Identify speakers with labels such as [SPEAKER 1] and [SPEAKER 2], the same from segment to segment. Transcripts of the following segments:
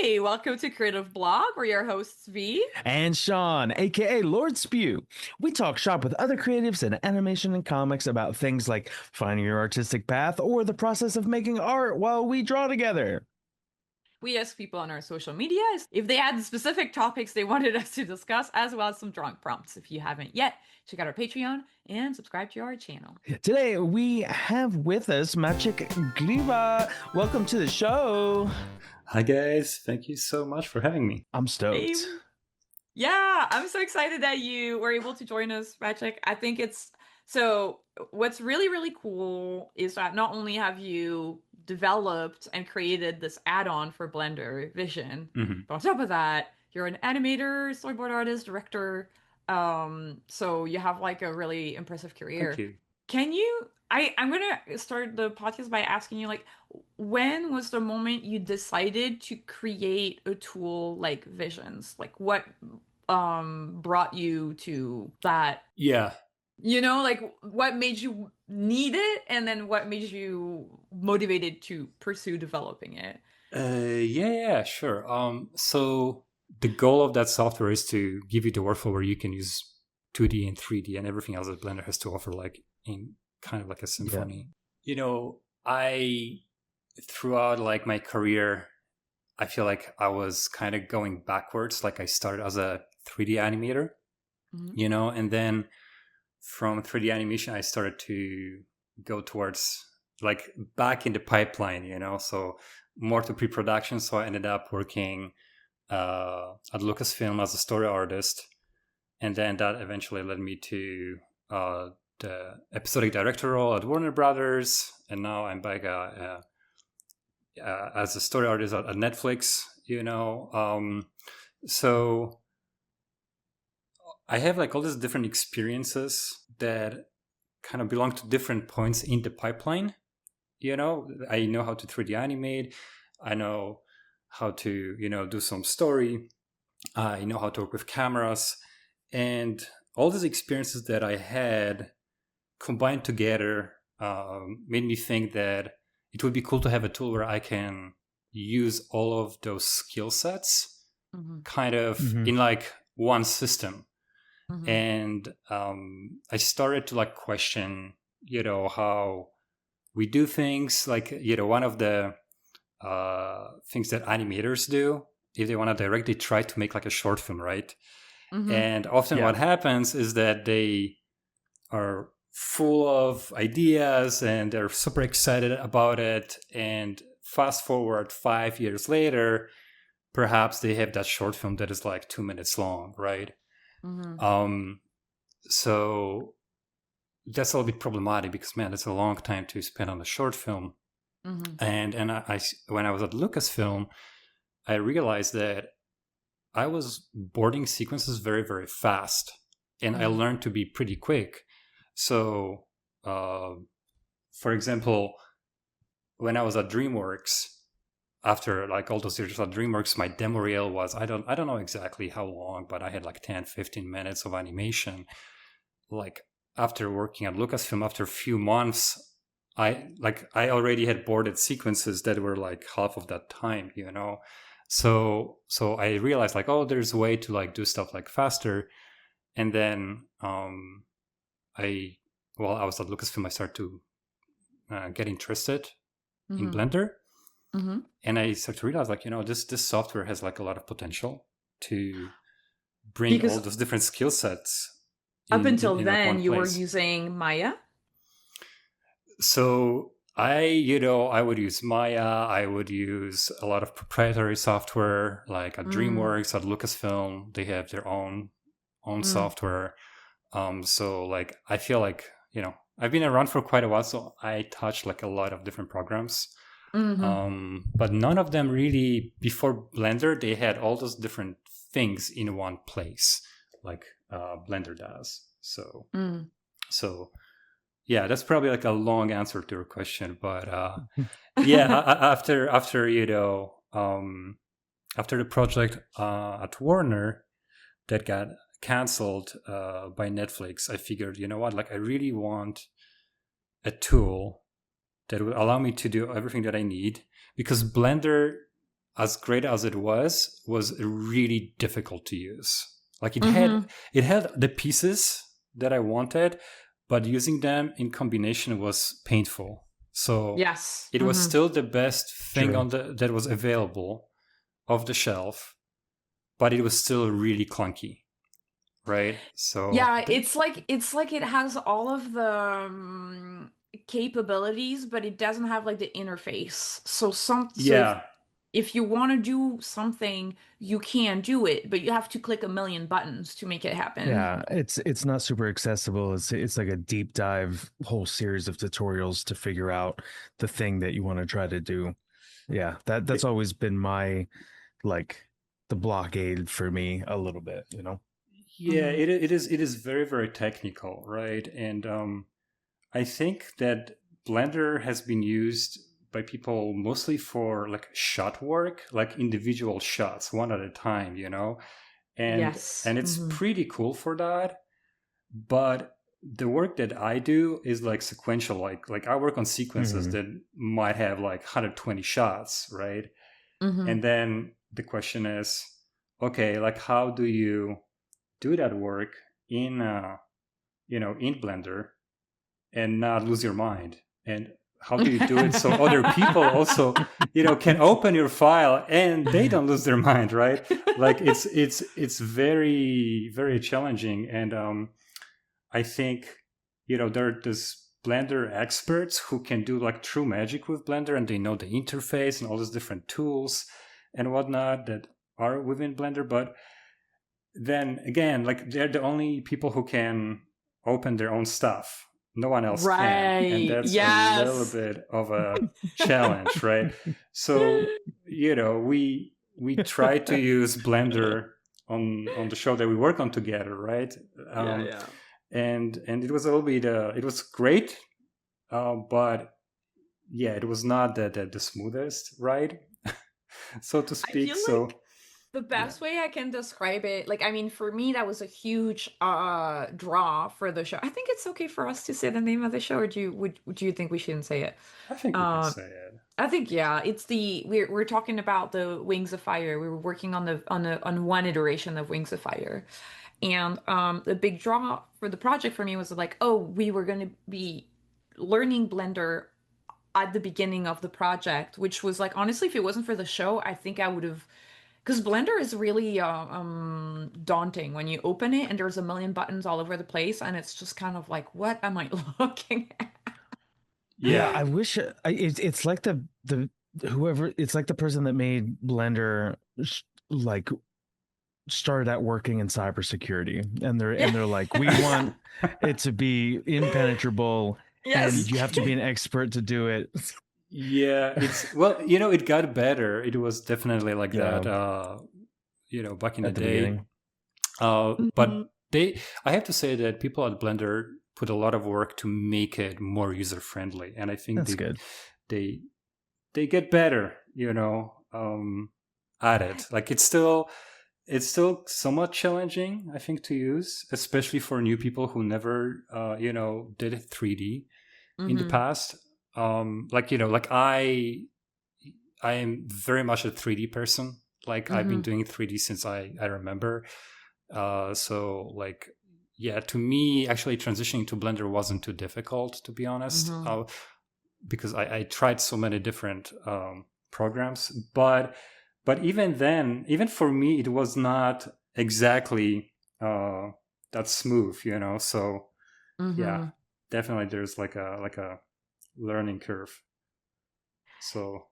[SPEAKER 1] Hey, welcome to Creative Blog. We're your hosts, V.
[SPEAKER 2] And Sean, aka Lord Spew. We talk shop with other creatives in animation and comics about things like finding your artistic path or the process of making art while we draw together.
[SPEAKER 1] We asked people on our social media if they had specific topics they wanted us to discuss, as well as some drawing prompts. If you haven't yet, check out our Patreon and subscribe to our channel.
[SPEAKER 2] Today we have with us Maciej Gliwa. Welcome to the show.
[SPEAKER 3] Hi guys, thank you so much for having me.
[SPEAKER 2] I'm stoked.
[SPEAKER 1] Yeah, I'm so excited that you were able to join us, Maciej. I think what's really, really cool is that not only have you developed and created this add-on for Blender Vision, but on top of that, you're an animator, storyboard artist, director. So you have like a really impressive career.
[SPEAKER 3] Thank you.
[SPEAKER 1] I'm gonna start the podcast by asking you, like, when was the moment you decided to create a tool like Visions? Like, what brought you to that?
[SPEAKER 3] Yeah.
[SPEAKER 1] Like, what made you need it, and then what made you motivated to pursue developing it?
[SPEAKER 3] Yeah, sure. So the goal of that software is to give you the workflow where you can use 2D and 3D and everything else that Blender has to offer, like in kind of like a symphony. Yeah. I throughout like my career, I feel like I was kind of going backwards. Like I started as a 3D animator, and then from 3D animation, I started to go towards like back in the pipeline, so more to pre-production. So I ended up working at Lucasfilm as a story artist. And then that eventually led me to the episodic director role at Warner Brothers. And now I'm back as a story artist at Netflix, So I have like all these different experiences that kind of belong to different points in the pipeline. I know how to 3D animate. I know how to, do some story. I know how to work with cameras. And all these experiences that I had combined together made me think that it would be cool to have a tool where I can use all of those skill sets kind of in like one system. And I started to like question, how we do things. Like, one of the things that animators do, if they want to direct, they try to make like a short film, right? And often what happens is that they are full of ideas and they're super excited about it. And fast forward 5 years later, perhaps they have that short film that is like 2 minutes long, right? So that's a little bit problematic because, man, it's a long time to spend on a short film. And I when I was at Lucasfilm, I realized that I was boarding sequences very, very fast, and I learned to be pretty quick. So, for example, when I was at DreamWorks, after like all those years at DreamWorks, my demo reel was, I don't know exactly how long, but I had like 10, 15 minutes of animation. Like after working at Lucasfilm, after a few months, I already had boarded sequences that were like half of that time, So I realized like, oh, there's a way to like do stuff like faster. And then while I was at Lucasfilm, I started to get interested in Blender. And I started to realize like, this software has like a lot of potential to bring all those different skill sets.
[SPEAKER 1] Up until then, you were using Maya?
[SPEAKER 3] So I would use Maya. I would use a lot of proprietary software, like at DreamWorks, at Lucasfilm. They have their own software. So like I feel like I've been around for quite a while, so I touched like a lot of different programs. But none of them really, before Blender, they had all those different things in one place, like Blender does. So yeah, that's probably like a long answer to your question, but after the project at Warner that got canceled by Netflix, I figured, like I really want a tool that would allow me to do everything that I need, because Blender as great as it was really difficult to use. Like
[SPEAKER 1] Mm-hmm.
[SPEAKER 3] it had the pieces that I wanted, but using them in combination was painful. So
[SPEAKER 1] Yes.
[SPEAKER 3] it was
[SPEAKER 1] Mm-hmm.
[SPEAKER 3] still the best thing
[SPEAKER 2] True.
[SPEAKER 3] on that was available off the shelf, but it was still really clunky, right? So
[SPEAKER 1] Yeah, it's like it has all of the capabilities, but it doesn't have like the interface. So
[SPEAKER 3] yeah,
[SPEAKER 1] if you want to do something, you can do it, but you have to click a million buttons to make it happen.
[SPEAKER 2] Yeah, it's not super accessible. It's like a deep dive whole series of tutorials to figure out the thing that you want to try to do. Yeah, that's always been my like the blockade for me a little bit, you know.
[SPEAKER 3] yeah,
[SPEAKER 1] Hmm.
[SPEAKER 3] it is very very technical, right? And I think that Blender has been used by people mostly for like shot work, like individual shots, one at a time, and
[SPEAKER 1] Yes.
[SPEAKER 3] and it's
[SPEAKER 1] Hmm.
[SPEAKER 3] pretty cool for that. But the work that I do is like sequential, like I work on sequences
[SPEAKER 2] Hmm.
[SPEAKER 3] that might have like 120 shots, right?
[SPEAKER 1] Hmm.
[SPEAKER 3] And then the question is, okay, like how do you do that work in in Blender and not lose your mind? And how do you do it so other people also, can open your file and they don't lose their mind, right? Like it's very very challenging, and I think there's Blender experts who can do like true magic with Blender, and they know the interface and all these different tools and whatnot that are within Blender. But then again, like they're the only people who can open their own stuff. No one else can, and
[SPEAKER 1] Right.
[SPEAKER 3] that's a little
[SPEAKER 1] Yes.
[SPEAKER 3] bit of a challenge, right? So we try to use Blender on the show that we work on together, right?
[SPEAKER 1] Yeah,
[SPEAKER 3] Um,
[SPEAKER 1] yeah.
[SPEAKER 3] and it was a little bit it was great, but yeah, it was not the smoothest ride, so to
[SPEAKER 1] I
[SPEAKER 3] speak.
[SPEAKER 1] feel
[SPEAKER 3] So
[SPEAKER 1] like the
[SPEAKER 3] yeah,
[SPEAKER 1] best way I can describe it, like, I mean, for me, that was a huge draw for the show. I think it's okay for us to say the name of the show, or do you think we shouldn't say it?
[SPEAKER 3] I think we can
[SPEAKER 1] Um,
[SPEAKER 3] say it.
[SPEAKER 1] I think yeah, it's the we're talking about the Wings of Fire. We were working on one iteration of Wings of Fire. And the big draw for the project for me was like, oh, we were going to be learning Blender at the beginning of the project, which was like, honestly, if it wasn't for the show, I think I would have, because Blender is really daunting when you open it and there's a million buttons all over the place, and it's just kind of like, what am I looking at?
[SPEAKER 2] Yeah,
[SPEAKER 3] Yeah,
[SPEAKER 2] I wish it's like the whoever it's like the person that made Blender like started out working in cybersecurity, and they're
[SPEAKER 1] Yeah.
[SPEAKER 2] and they're like, we want it to be impenetrable, and
[SPEAKER 1] Yes.
[SPEAKER 2] you have to be an expert to do it.
[SPEAKER 3] yeah. It's well, it got better. It was definitely like
[SPEAKER 2] Yeah,
[SPEAKER 3] that. Back in the
[SPEAKER 2] at the
[SPEAKER 3] day.
[SPEAKER 2] beginning.
[SPEAKER 1] Mhm.
[SPEAKER 3] But I have to say that people at Blender put a lot of work to make it more user friendly, and I think
[SPEAKER 2] That's good.
[SPEAKER 3] they they get better, at it. Like it's still somewhat challenging, I think, to use, especially for new people who never, did 3D in the
[SPEAKER 1] Mhm.
[SPEAKER 3] past. Like I am very much a 3D person. Like I've been
[SPEAKER 1] Mhm.
[SPEAKER 3] doing 3D since I remember. So like, yeah, to me, actually transitioning to Blender wasn't too difficult, to be honest,
[SPEAKER 1] Mhm.
[SPEAKER 3] because I tried so many different programs. But even then, even for me, it was not exactly that smooth, So yeah,
[SPEAKER 1] Mhm.
[SPEAKER 3] definitely there's like a learning curve. So,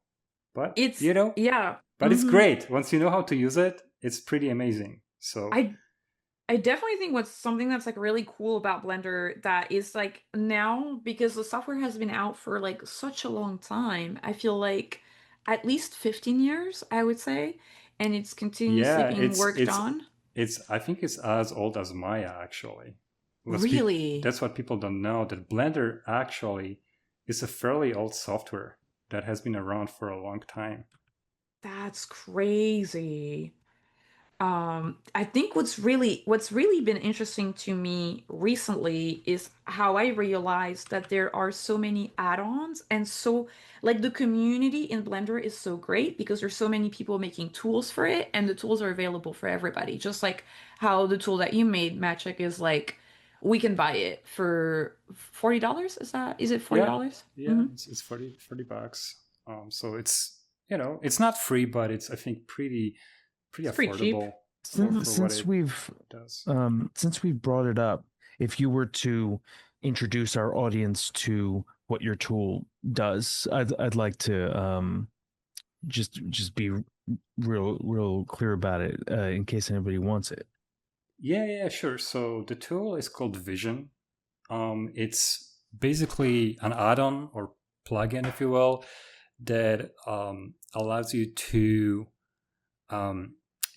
[SPEAKER 3] but
[SPEAKER 1] It's yeah.
[SPEAKER 3] but it's
[SPEAKER 1] Mhm.
[SPEAKER 3] great once you know how to use it. It's pretty amazing. So
[SPEAKER 1] I I definitely think what's something that's like really cool about Blender that is like now, because the software has been out for like such a long time. I feel like at least 15 years, I would say, and it's continuously
[SPEAKER 3] yeah,
[SPEAKER 1] being
[SPEAKER 3] it's
[SPEAKER 1] worked
[SPEAKER 3] it's
[SPEAKER 1] on.
[SPEAKER 3] it's I think it's as old as Maya actually.
[SPEAKER 1] Really?
[SPEAKER 3] That's what people don't know, that Blender actually is a fairly old software that has been around for a long time.
[SPEAKER 1] That's crazy. I think what's really been interesting to me recently is how I realized that there are so many add-ons, and so like the community in Blender is so great because there's so many people making tools for it, and the tools are available for everybody. Just like how the tool that you made, Magic, is like we can buy it for $40. Is it
[SPEAKER 3] Yeah,
[SPEAKER 1] $40?
[SPEAKER 3] yeah, it's 40 bucks. So it's, it's not free, but it's, I think, pretty
[SPEAKER 1] It's pretty cheap.
[SPEAKER 3] affordable
[SPEAKER 2] Since
[SPEAKER 3] for what
[SPEAKER 2] since
[SPEAKER 3] it
[SPEAKER 2] we've
[SPEAKER 3] does.
[SPEAKER 2] since we've brought it up, if you were to introduce our audience to what your tool does, I'd like to just be real clear about it in case anybody wants it.
[SPEAKER 3] Yeah, sure. So the tool is called Vision. It's basically an add-on or plugin, if you will, that allows you to.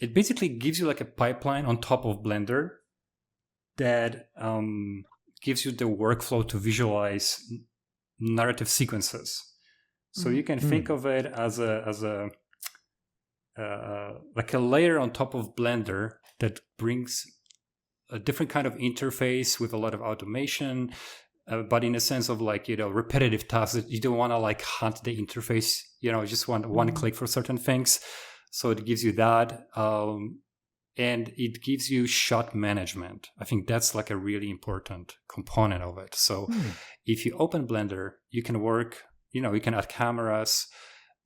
[SPEAKER 3] It basically gives you like a pipeline on top of Blender that gives you the workflow to visualize narrative sequences. So you can think of it as a like a layer on top of Blender that brings a different kind of interface with a lot of automation, but in a sense of like, repetitive tasks that you don't want to like hunt the interface, you just want one click for certain things. So it gives you that. And it gives you shot management. I think that's like a really important component of it. So if you open Blender, you can work, you can add cameras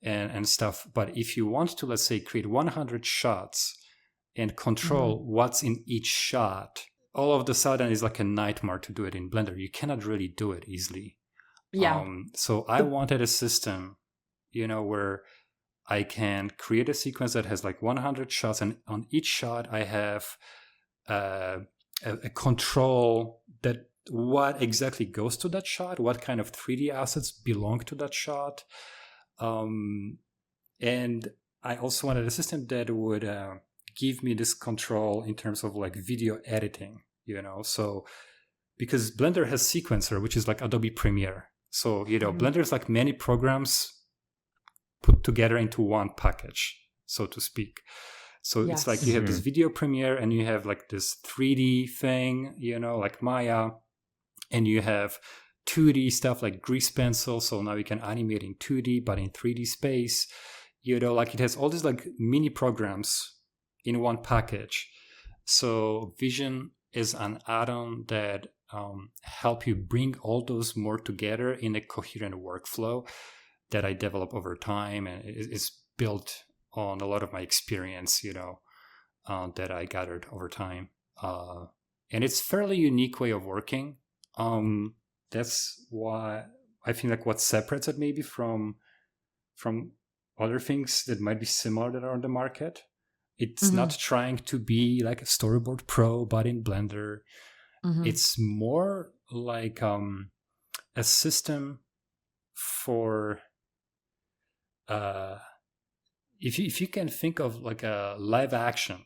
[SPEAKER 3] and stuff. But if you want to, let's say, create 100 shots and control what's in each shot, all of the sudden is like a nightmare to do it in Blender. You cannot really do it easily.
[SPEAKER 1] Yeah.
[SPEAKER 3] So I wanted a system, where I can create a sequence that has like 100 shots, and on each shot I have a control that what exactly goes to that shot, what kind of 3D assets belong to that shot. And I also wanted a system that would give me this control in terms of like video editing, so because Blender has Sequencer, which is like Adobe Premiere. So, Blender is like many programs put together into one package, so to speak. So it's like you have this video premiere and you have like this 3D thing, like Maya, and you have 2D stuff like Grease Pencil. So now you can animate in 2D, but in 3D space, like it has all these like mini programs in one package. So Vision is an add-on that help you bring all those more together in a coherent workflow that I develop over time, and it's built on a lot of my experience, that I gathered over time. And it's fairly unique way of working. That's why I think like what separates it maybe from other things that might be similar that are on the market. It's not trying to be like a Storyboard Pro, but in Blender. It's more like a system for if you can think of like a live action,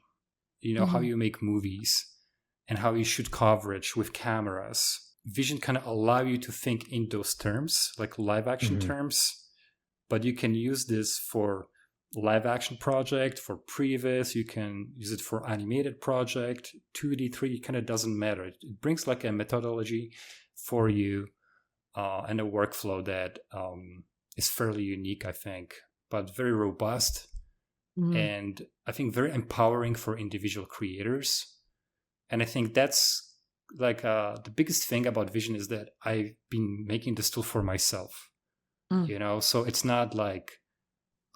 [SPEAKER 3] how you make movies and how you shoot coverage with cameras. Vision kind of allow you to think in those terms, like live action terms, but you can use this for live action project, for previs, you can use it for animated project, 2D, 3D, kind of doesn't matter. It brings like a methodology for you and a workflow that is fairly unique, I think, but very robust and I think very empowering for individual creators. And I think that's like the biggest thing about Vision is that I've been making this tool for myself, so it's not like,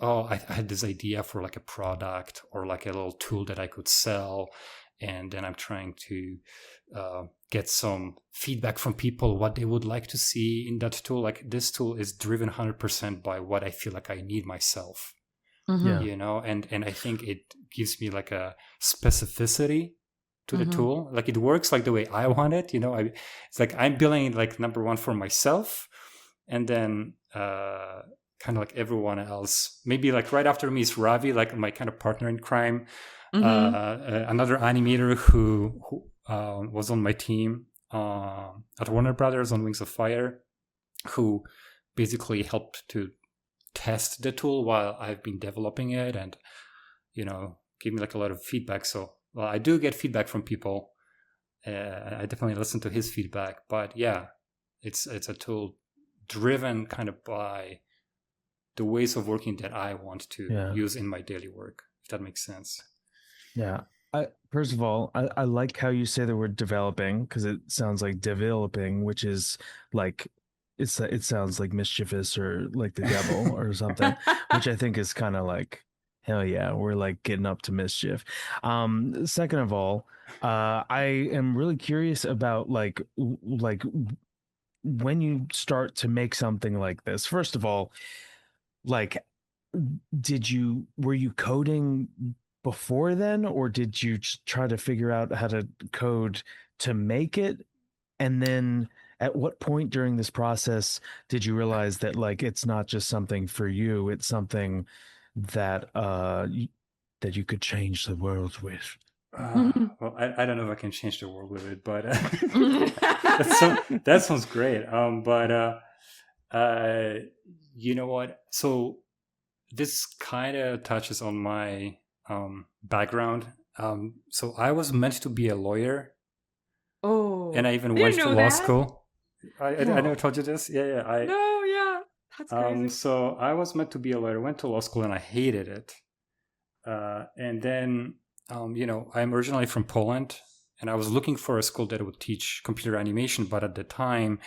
[SPEAKER 3] oh, I had this idea for like a product or like a little tool that I could sell, and then I'm trying to get some feedback from people what they would like to see in that tool. Like this tool is driven 100% by what I feel like I need myself, and I think it gives me like a specificity to the tool. Like it works like the way I want it. It's like I'm building like number one for myself, and then kind of like everyone else. Maybe like right after me is Ravi, like my kind of partner in crime, another animator who was on my team at Warner Brothers on Wings of Fire, who basically helped to test the tool while I've been developing it, and gave me like a lot of feedback. So, well, I do get feedback from people. I definitely listen to his feedback. But yeah, it's a tool driven kind of by the ways of working that I want to use in my daily work, if that makes sense.
[SPEAKER 2] Yeah. First of all, I like how you say the word developing, because it sounds like developing, which is like it sounds like mischievous or like the devil or something, which I think is kind of like, hell yeah, we're like getting up to mischief. Second of all, I am really curious about like when you start to make something like this. First of all, like were you coding before then, or did you try to figure out how to code to make it? And then at what point during this process did you realize that like it's not just something for you, it's something that that you could change the world with?
[SPEAKER 3] Well, I don't know if I can change the world with it, but that sounds great. You know what? So this kind of touches on my background. So I was meant to be a lawyer.
[SPEAKER 1] Oh,
[SPEAKER 3] and I even went to law school. I never told you this. Yeah.
[SPEAKER 1] No, yeah, that's crazy.
[SPEAKER 3] So I was meant to be a lawyer. Went to law school and I hated it. And then, I'm originally from Poland, and I was looking for a school that would teach computer animation. But at the time,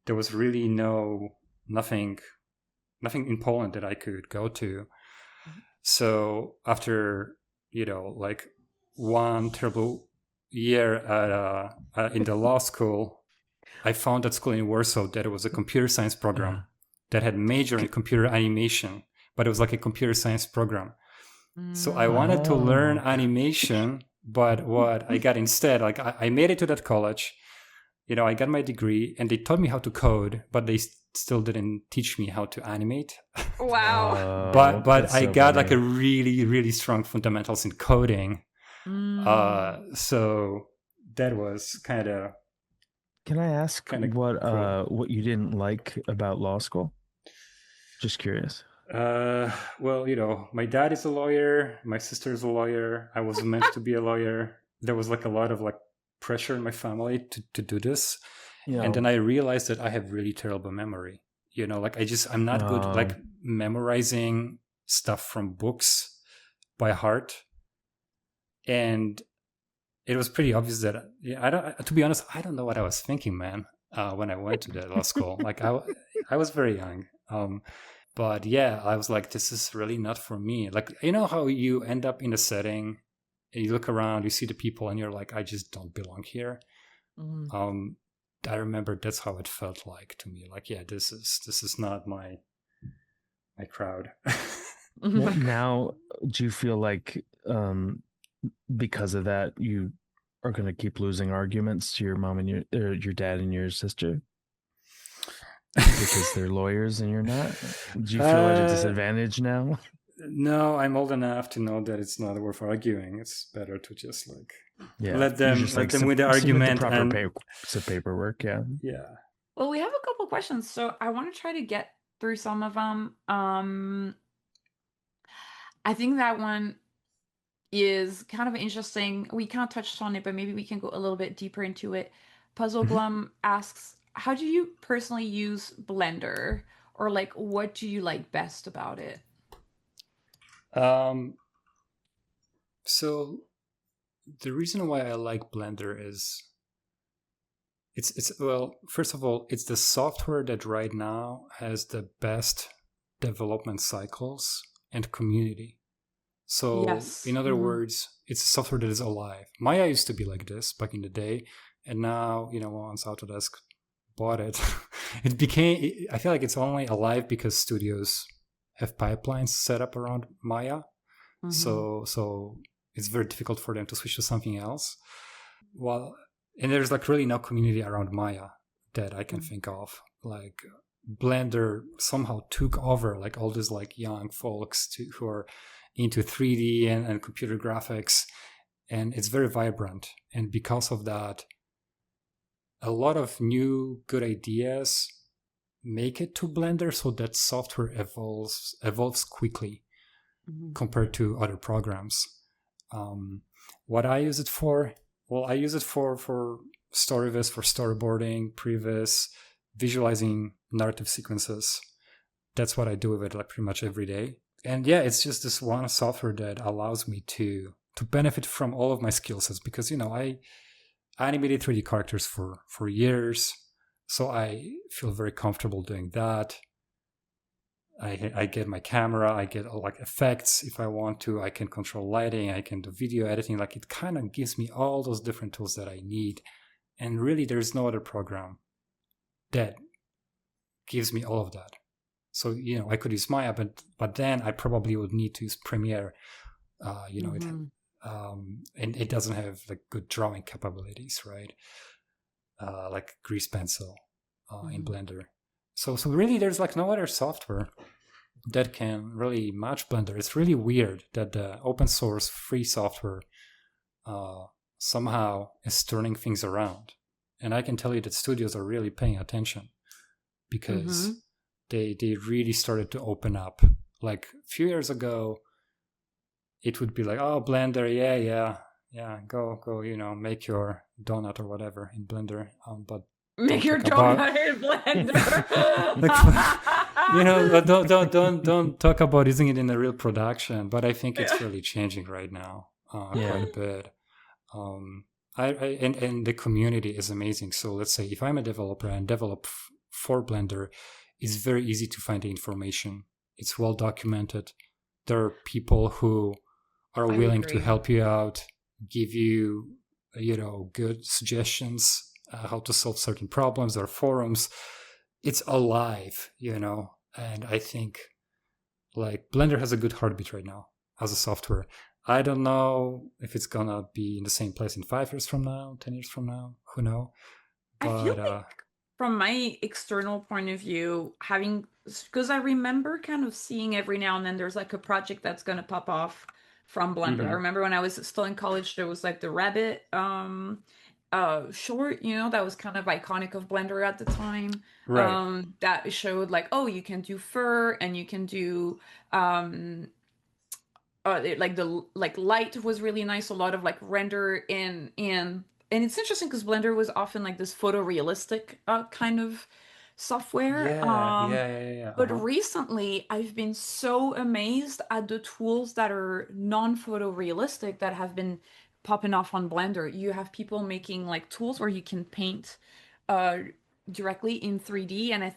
[SPEAKER 3] there was really nothing in Poland that I could go to. So after, like one terrible year in the law school, I found that school in Warsaw that it was a computer science program that had major in computer animation, but it was like a computer science program. So I wanted to learn animation, but what I got instead, like I made it to that college, I got my degree and they taught me how to code, but they still didn't teach me how to animate.
[SPEAKER 1] Wow.
[SPEAKER 3] But I got like a really, really strong fundamentals in coding. So that was kind of.
[SPEAKER 2] Can I ask what you didn't like about law school? Just curious.
[SPEAKER 3] Well, my dad is a lawyer, my sister is a lawyer. I was meant to be a lawyer. There was like a lot of like pressure in my family to do this. And then I realized that I have really terrible memory. Like I'm not good like memorizing stuff from books by heart. And it was pretty obvious that to be honest, I don't know what I was thinking, man, when I went to the law school. Like I was very young. But yeah, I was like, this is really not for me. Like, how you end up in a setting and you look around, you see the people and you're like, I just don't belong here. I remember that's how it felt like to me. Like, yeah, this is not my crowd.
[SPEAKER 2] Well, now, do you feel like because of that, you are going to keep losing arguments to your mom and your dad and your sister? Because they're lawyers and you're not? Do you feel at a disadvantage now?
[SPEAKER 3] No, I'm old enough to know that it's not worth arguing. It's better to just like let them with the argument and
[SPEAKER 2] paperwork. Yeah.
[SPEAKER 1] Well, we have a couple questions, so I want to try to get through some of them. I think that one is kind of interesting. We kind of touched on it, but maybe we can go a little bit deeper into it. Puzzle Glum asks, how do you personally use Blender? Or like, what do you like best about it?
[SPEAKER 3] So the reason why I like Blender is well, first of all, it's the software that right now has the best development cycles and community. So in other words, it's a software that is alive. Maya used to be like this back in the day. And now, once Autodesk bought it, I feel like it's only alive because studios have pipelines set up around Maya. So it's very difficult for them to switch to something else. And there's like really no community around Maya that I can think of. Like Blender somehow took over like all these like young folks who are into 3D and computer graphics, and it's very vibrant. And because of that, a lot of new good ideas make it to Blender, so that software evolves quickly compared to other programs. What I use it for? Well, I use it for StoryVis, for storyboarding, previs, visualizing narrative sequences. That's what I do with it like pretty much every day. And yeah, it's just this one software that allows me to benefit from all of my skill sets, because, you know, I animated 3D characters for years, so I feel very comfortable doing that. I get my camera, I get like effects if I want to, I can control lighting, I can do video editing. Like, it kind of gives me all those different tools that I need. And really, there's no other program that gives me all of that. So, you know, I could use Maya, but then I probably would need to use Premiere. You know, and it doesn't have like good drawing capabilities, right? Like Grease Pencil in Blender. So really, there's like no other software that can really match Blender. It's really weird that the open source free software somehow is turning things around. And I can tell you that studios are really paying attention, because they really started to open up. Like a few years ago, it would be like, oh, Blender, yeah, go, you know, make your donut or whatever in Blender. But
[SPEAKER 1] make your donut in Blender.
[SPEAKER 3] You know, don't talk about using it in a real production. But I think it's really changing right now, quite a bit. And the community is amazing. So let's say if I'm a developer and develop for Blender, it's very easy to find the information. It's well documented. There are people who are willing to help you out, give you, you know, good suggestions, how to solve certain problems. There are forums. It's alive, you know. And I think like Blender has a good heartbeat right now as a software. I don't know if it's gonna be in the same place in 5 years from now, 10 years from now, who knows? But
[SPEAKER 1] I feel like from my external point of view, because I remember kind of seeing every now and then there's like a project that's gonna pop off from Blender. I remember when I was still in college, there was like the rabbit short, you know, that was kind of iconic of Blender at the time.
[SPEAKER 3] Right.
[SPEAKER 1] That showed like, oh, you can do fur and you can do like light was really nice, a lot of like render in and it's interesting because Blender was often like this photorealistic kind of software.
[SPEAKER 3] Yeah.
[SPEAKER 1] But recently, I've been so amazed at the tools that are non-photorealistic that have been popping off on Blender. You have people making like tools where you can paint uh, directly in 3D, and I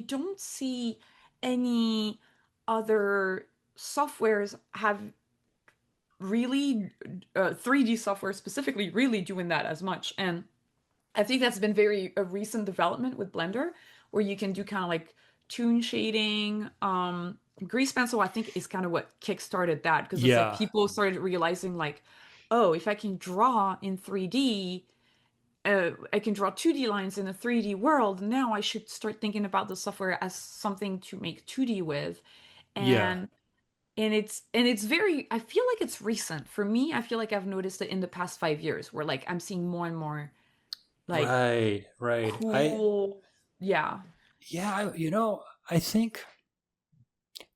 [SPEAKER 1] don't see any other softwares have really 3D software specifically really doing that as much. And I think that's been a recent development with Blender, where you can do kind of like toon shading. Grease Pencil, I think, is kind of what kickstarted that, because it's like people started realizing like, oh, if I can draw in 3D, I can draw 2D lines in a 3D world. Now I should start thinking about the software as something to make 2D with. And it's very, I feel like it's recent. For me, I feel like I've noticed it in the past 5 years, where like I'm seeing more and more like
[SPEAKER 3] right.
[SPEAKER 1] cool.
[SPEAKER 3] Yeah, you know, I think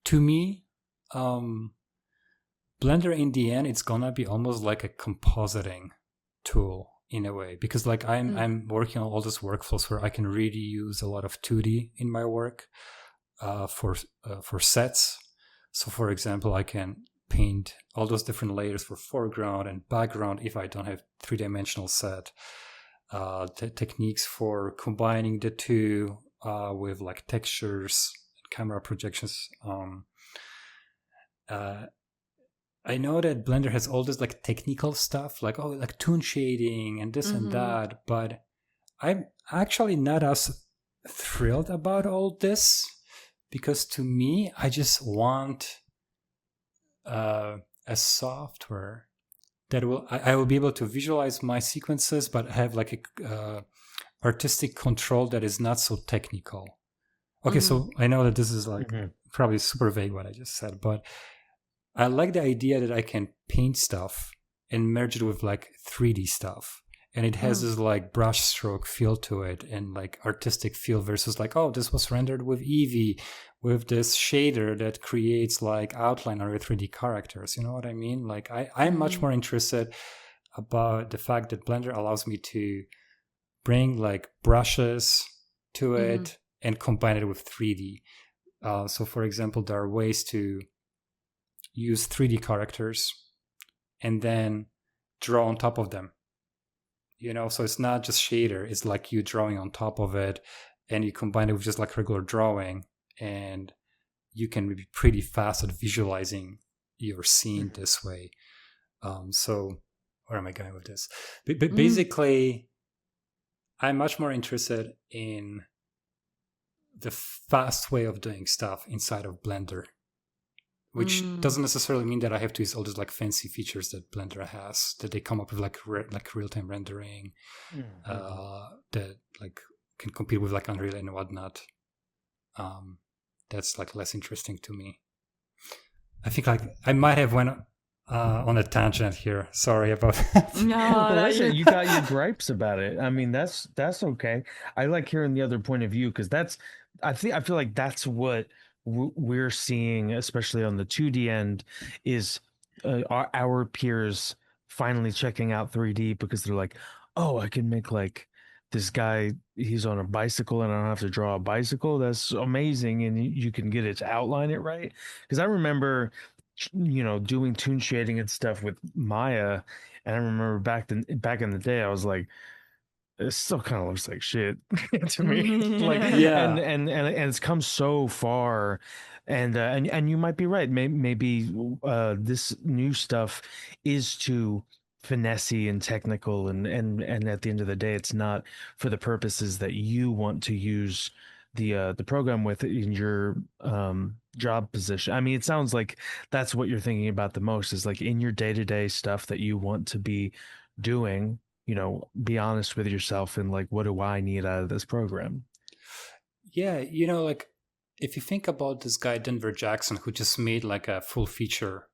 [SPEAKER 3] to me, Blender in the end, it's gonna be almost like a compositing tool in a way, because like I'm working on all these workflows where I can really use a lot of 2D in my work for sets. So for example, I can paint all those different layers for foreground and background if I don't have 3-dimensional set. Techniques for combining the two with like textures and camera projections. I know that Blender has all this like technical stuff, like like toon shading and this and that, but I'm actually not as thrilled about all this, because to me, I just want a software that I will be able to visualize my sequences, but have like a artistic control that is not so technical. Okay, so I know that this is like probably super vague what I just said, but I like the idea that I can paint stuff and merge it with like 3D stuff. and it has this like brush stroke feel to it and like artistic feel versus like, oh, this was rendered with Eevee with this shader that creates like outline on your 3D characters. You know what I mean? Like I'm much more interested about the fact that Blender allows me to bring like brushes to it and combine it with 3D. So for example, there are ways to use 3D characters and then draw on top of them. You know, so it's not just shader, it's like you drawing on top of it and you combine it with just like regular drawing, and you can be pretty fast at visualizing your scene this way. So where am I going with this? But basically, I'm much more interested in the fast way of doing stuff inside of Blender, which doesn't necessarily mean that I have to use all these like fancy features that Blender has, that they come up with like real-time rendering, that like can compete with like Unreal and whatnot. That's like less interesting to me. I think like I might have went on a tangent here. Sorry about that.
[SPEAKER 1] No,
[SPEAKER 2] Well, listen, you got your gripes about it. I mean, that's okay. I like hearing the other point of view, because I feel like that's what we're seeing, especially on the 2D end, is our peers finally checking out 3D, because they're like, oh, I can make like this guy, he's on a bicycle and I don't have to draw a bicycle. That's amazing. And you can get it to outline it right. Because I remember, doing toon shading and stuff with Maya, and I remember back in the day, I was like, it still kind of looks like shit to me. Like,
[SPEAKER 3] Yeah.
[SPEAKER 2] and it's come so far, and you might be right. Maybe this new stuff is too finessey and technical, and at the end of the day, it's not for the purposes that you want to use the program with in your job position. I mean, it sounds like that's what you're thinking about the most, is like in your day-to-day stuff that you want to be doing. Be honest with yourself and like, what do I need out of this program?
[SPEAKER 3] Yeah, like if you think about this guy Denver Jackson, who just made like a full feature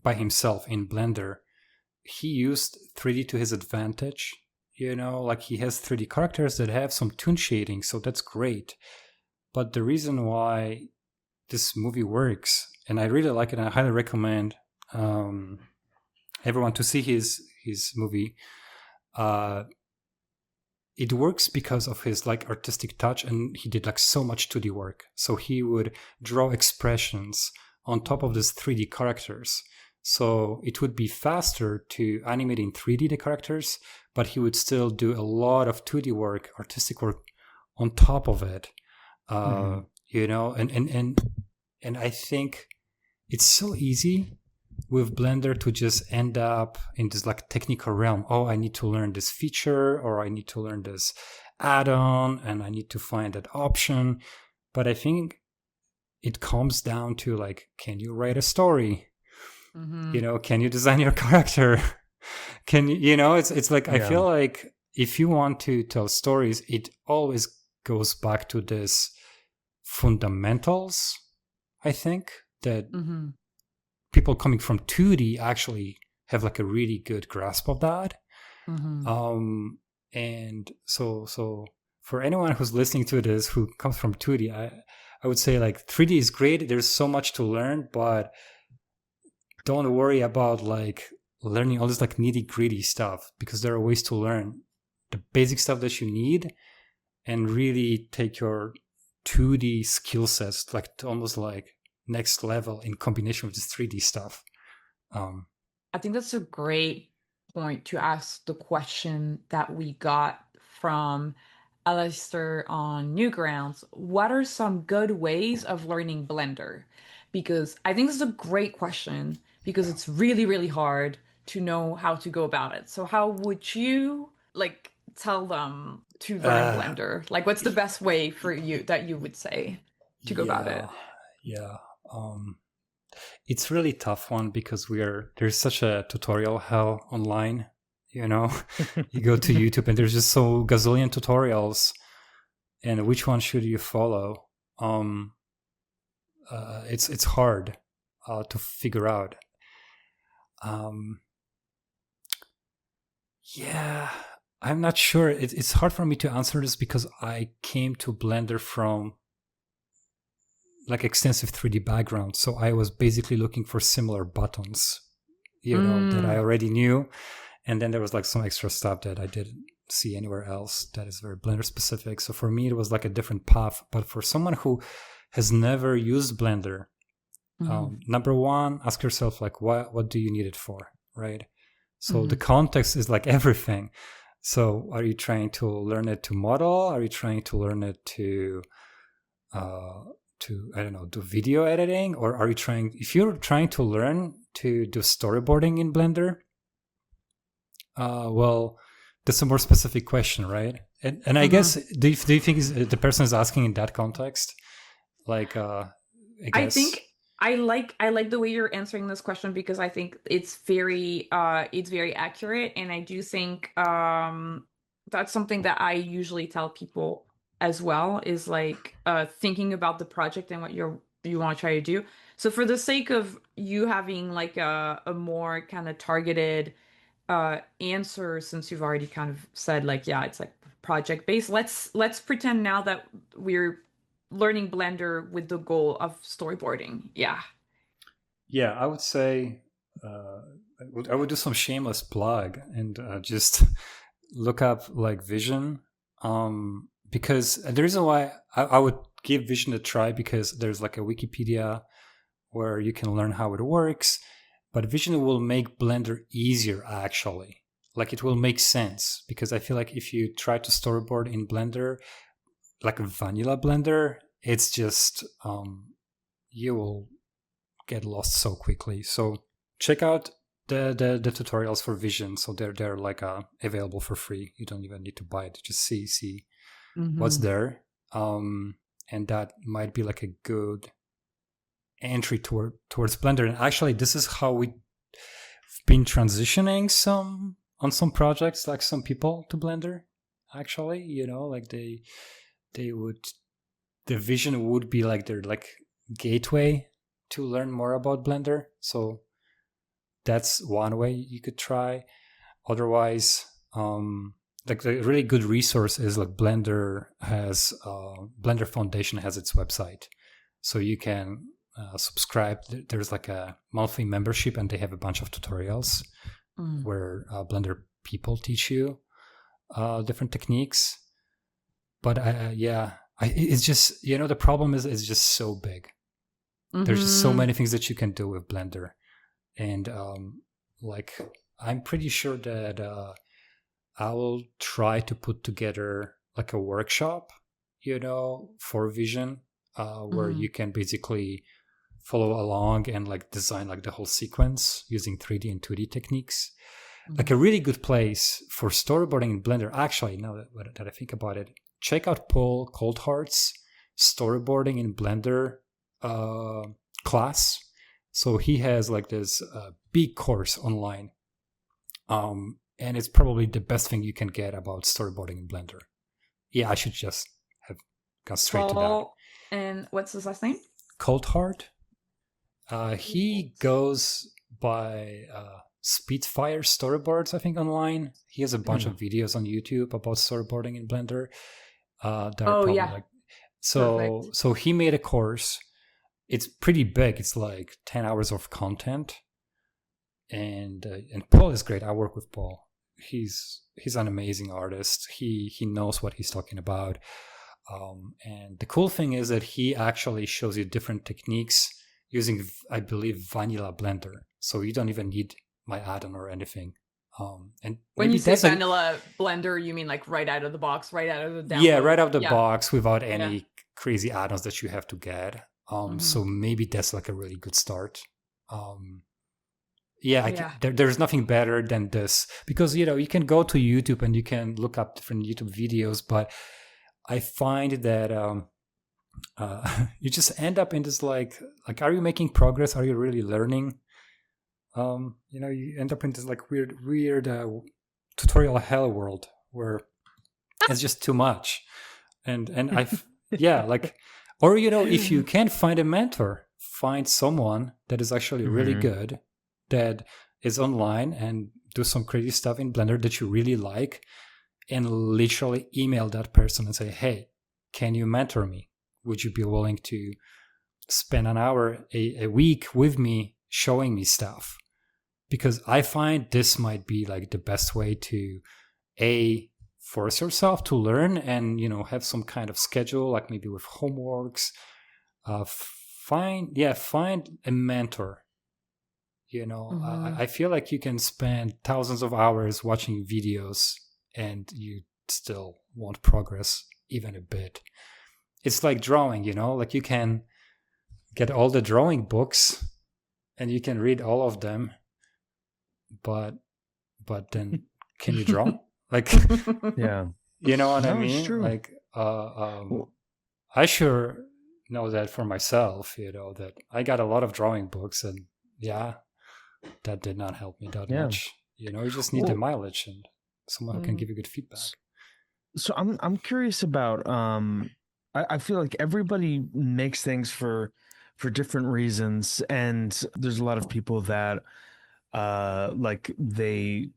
[SPEAKER 3] by himself in Blender, he used 3D to his advantage. Like he has 3D characters that have some toon shading, so that's great. But the reason why this movie works, and I really like it, and I highly recommend everyone to see his movie. It works because of his like artistic touch, and he did like so much 2D work. So he would draw expressions on top of these 3D characters. So it would be faster to animate in 3D the characters, but he would still do a lot of 2D work, artistic work on top of it. And I think it's so easy with Blender to just end up in this like technical realm. Oh, I need to learn this feature, or I need to learn this add-on, and I need to find that option. But I think it comes down to like, can you write a story? Can you design your character? Can you, it's like, I feel like if you want to tell stories, it always goes back to this fundamentals, I think, that people coming from 2D actually have like a really good grasp of that. And so for anyone who's listening to this who comes from 2D, I would say like 3D is great. There's so much to learn, but don't worry about like learning all this like nitty gritty stuff, because there are ways to learn the basic stuff that you need and really take your 2D skill sets like to almost like next level in combination with this 3D stuff.
[SPEAKER 1] I think that's a great point to ask the question that we got from Alistair on Newgrounds. What are some good ways of learning Blender? Because I think this is a great question, because it's really, really hard to know how to go about it. So how would you like tell them to learn Blender? Like, what's the best way for you that you would say to go about it?
[SPEAKER 3] Yeah. It's really tough one, because there's such a tutorial hell online. You go to YouTube and there's just so gazillion tutorials, and which one should you follow? It's hard to figure out. I'm not sure. It's hard for me to answer this because I came to Blender from like extensive 3D background. So I was basically looking for similar buttons, that I already knew. And then there was like some extra stuff that I didn't see anywhere else that is very Blender specific. So for me, it was like a different path. But for someone who has never used Blender, number one, ask yourself like, what do you need it for, right? So the context is like everything. So are you trying to learn it to model? Are you trying to learn it to I don't know, do video editing? Or are you if you're trying to learn to do storyboarding in Blender, well, that's a more specific question, right? And I guess, do you think the person is asking in that context? Like,
[SPEAKER 1] I think I like the way you're answering this question because I think it's very accurate, and I do think that's something that I usually tell people as well, is like thinking about the project and what you want to try to do. So for the sake of you having like a more kind of targeted answer, since you've already kind of said like, yeah, it's like project based, let's pretend now that we're learning Blender with the goal of storyboarding.
[SPEAKER 3] Yeah, I would say I would do some shameless plug and just look up like Vision, because the reason why I would give Vision a try, because there's like a Wikipedia where you can learn how it works, but Vision will make Blender easier actually. Like it will make sense, because I feel like if you try to storyboard in Blender, like a vanilla Blender, it's just you will get lost so quickly. So check out the tutorials for Vision. So they're like available for free. You don't even need to buy it. Just see what's there, and that might be like a good entry towards Blender. And actually, this is how we've been transitioning on some projects, like some people to Blender. Actually, like they would, the Vision would be like their like gateway to learn more about Blender. So that's one way you could try. Otherwise, like a really good resource is like Blender Foundation has its website, so you can subscribe. There's like a monthly membership, and they have a bunch of tutorials where Blender people teach you different techniques. But it's just, the problem is it's just so big. There's just so many things that you can do with Blender. And like, I'm pretty sure that I will try to put together like a workshop, for Vision, where you can basically follow along and like design like the whole sequence using 3D and 2D techniques. Like a really good place for storyboarding in Blender. Actually, now that I think about it, check out Paul Coldhart's storyboarding in Blender class. So he has like this big course online, and it's probably the best thing you can get about storyboarding in Blender. Yeah, I should just have gone straight to that.
[SPEAKER 1] And what's his last name?
[SPEAKER 3] Coldhart. He goes by Spitfire Storyboards, I think, online. He has a bunch of videos on YouTube about storyboarding in Blender. So he made a course. It's pretty big. It's like 10 hours of content. And Paul is great. I work with Paul. He's an amazing artist. He knows what he's talking about. And the cool thing is that he actually shows you different techniques using, I believe, vanilla Blender. So you don't even need my add-on or anything. And
[SPEAKER 1] when you say vanilla Blender, you mean like right out of the box, right out of the download?
[SPEAKER 3] Yeah, right out of the box without any crazy add-ons that you have to get. So maybe that's like a really good start. There's nothing better than this, because you can go to YouTube and you can look up different YouTube videos, but I find that you just end up in this like are you making progress? Are you really learning? You end up in this like weird tutorial hell world where it's just too much, and or if you can't find a mentor, find someone that is actually really good, that is online and do some crazy stuff in Blender that you really like, and literally email that person and say, hey, can you mentor me? Would you be willing to spend an hour a week with me showing me stuff? Because I find this might be like the best way to force yourself to learn and, you know, have some kind of schedule, like maybe with homeworks. Find a mentor. You know, I feel like you can spend thousands of hours watching videos and you still won't progress even a bit. It's like drawing, you know, like you can get all the drawing books and you can read all of them, but then can you draw? Like,
[SPEAKER 2] Yeah,
[SPEAKER 3] you know what I
[SPEAKER 2] no, it's
[SPEAKER 3] mean?
[SPEAKER 2] true.
[SPEAKER 3] Like, I sure know that for myself, you know, that I got a lot of drawing books and yeah, that did not help me that much. You know, you just need the mileage and someone who can give you good feedback.
[SPEAKER 2] So I'm curious about I feel like everybody makes things for different reasons, and there's a lot of people that like they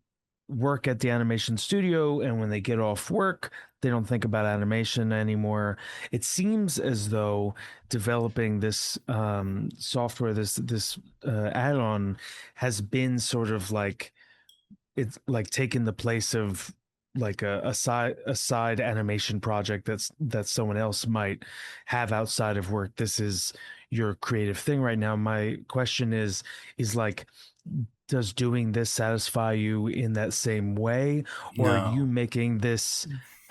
[SPEAKER 2] work at the animation studio, and when they get off work they don't think about animation anymore. It seems as though developing this software, this add-on, has been sort of like, it's like taken the place of like a side animation project that someone else might have outside of work. This is your creative thing right now. My question is like, does doing this satisfy you in that same way, or are you making this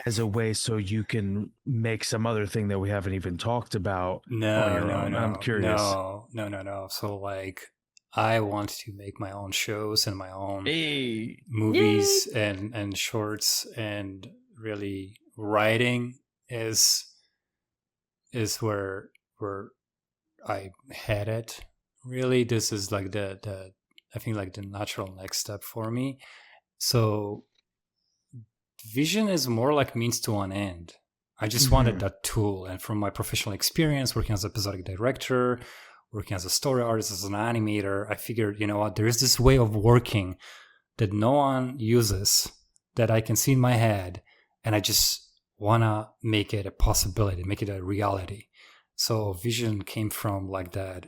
[SPEAKER 2] as a way so you can make some other thing that we haven't even talked about on your own? I'm curious.
[SPEAKER 3] No. So like, I want to make my own shows and my own movies and shorts, and really writing is where I had it. Really, this is like the I think like the natural next step for me. So vision is more like means to an end. I just wanted that tool. And from my professional experience working as an episodic director, working as a story artist, as an animator, I figured, you know what, there is this way of working that no one uses, that I can see in my head, and I just want to make it a possibility, make it a reality. So vision came from like that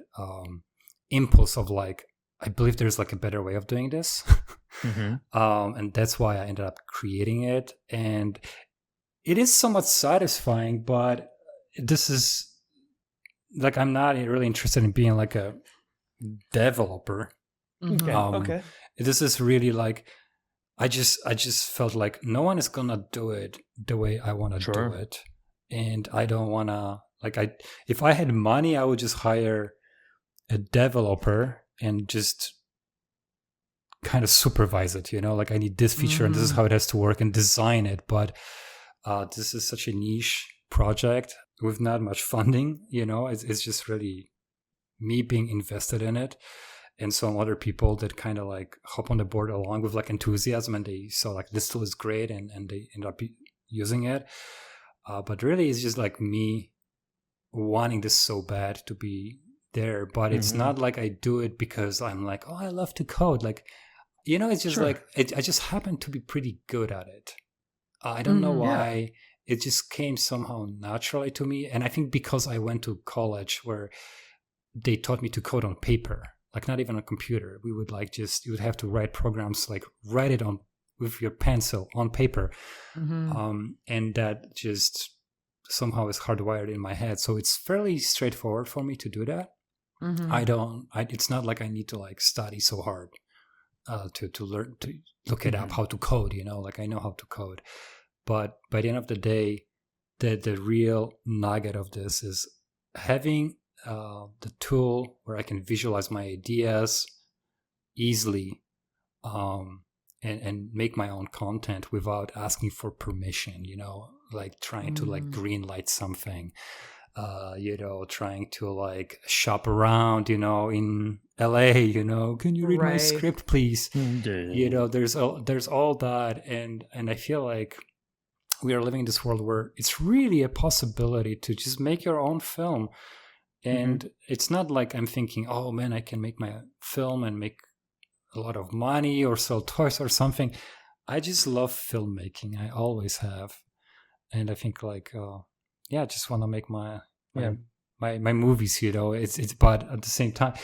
[SPEAKER 3] impulse of like, I believe there's like a better way of doing this. And that's why I ended up creating it. And it is somewhat satisfying, but this is like, I'm not really interested in being like a developer.
[SPEAKER 2] Okay.
[SPEAKER 3] This is really like, I just felt like no one is gonna do it the way I want to do it. And I don't want to, like, if I had money, I would just hire a developer and just kind of supervise it, you know, like I need this feature and this is how it has to work, and design it. But this is such a niche project with not much funding, you know. It's just really me being invested in it, and some other people that kind of like hop on the board along with like enthusiasm, and they saw like this tool is great, and they end up using it. But really it's just like me wanting this so bad to be there. But it's not like I do it because I'm like, oh, I love to code. Like, you know, it's just like, I just happen to be pretty good at it. I don't know why. It just came somehow naturally to me. And I think because I went to college where they taught me to code on paper, like not even on a computer. We would like just, you would have to write programs, like write it on with your pencil on paper. And that just somehow is hardwired in my head. So it's fairly straightforward for me to do that. It's not like I need to like study so hard to learn, to look it up, how to code, you know, like I know how to code. But by the end of the day, the real nugget of this is having the tool where I can visualize my ideas easily, and make my own content without asking for permission, you know, like trying to like green light something, you know, trying to like shop around, you know, in LA, you know, can you read my script, please? You know, there's all that. And I feel like we are living in this world where it's really a possibility to just make your own film. And it's not like I'm thinking, oh man, I can make my film and make a lot of money or sell toys or something. I just love filmmaking. I always have, and I think like I just want to make my movies. It's but at the same time,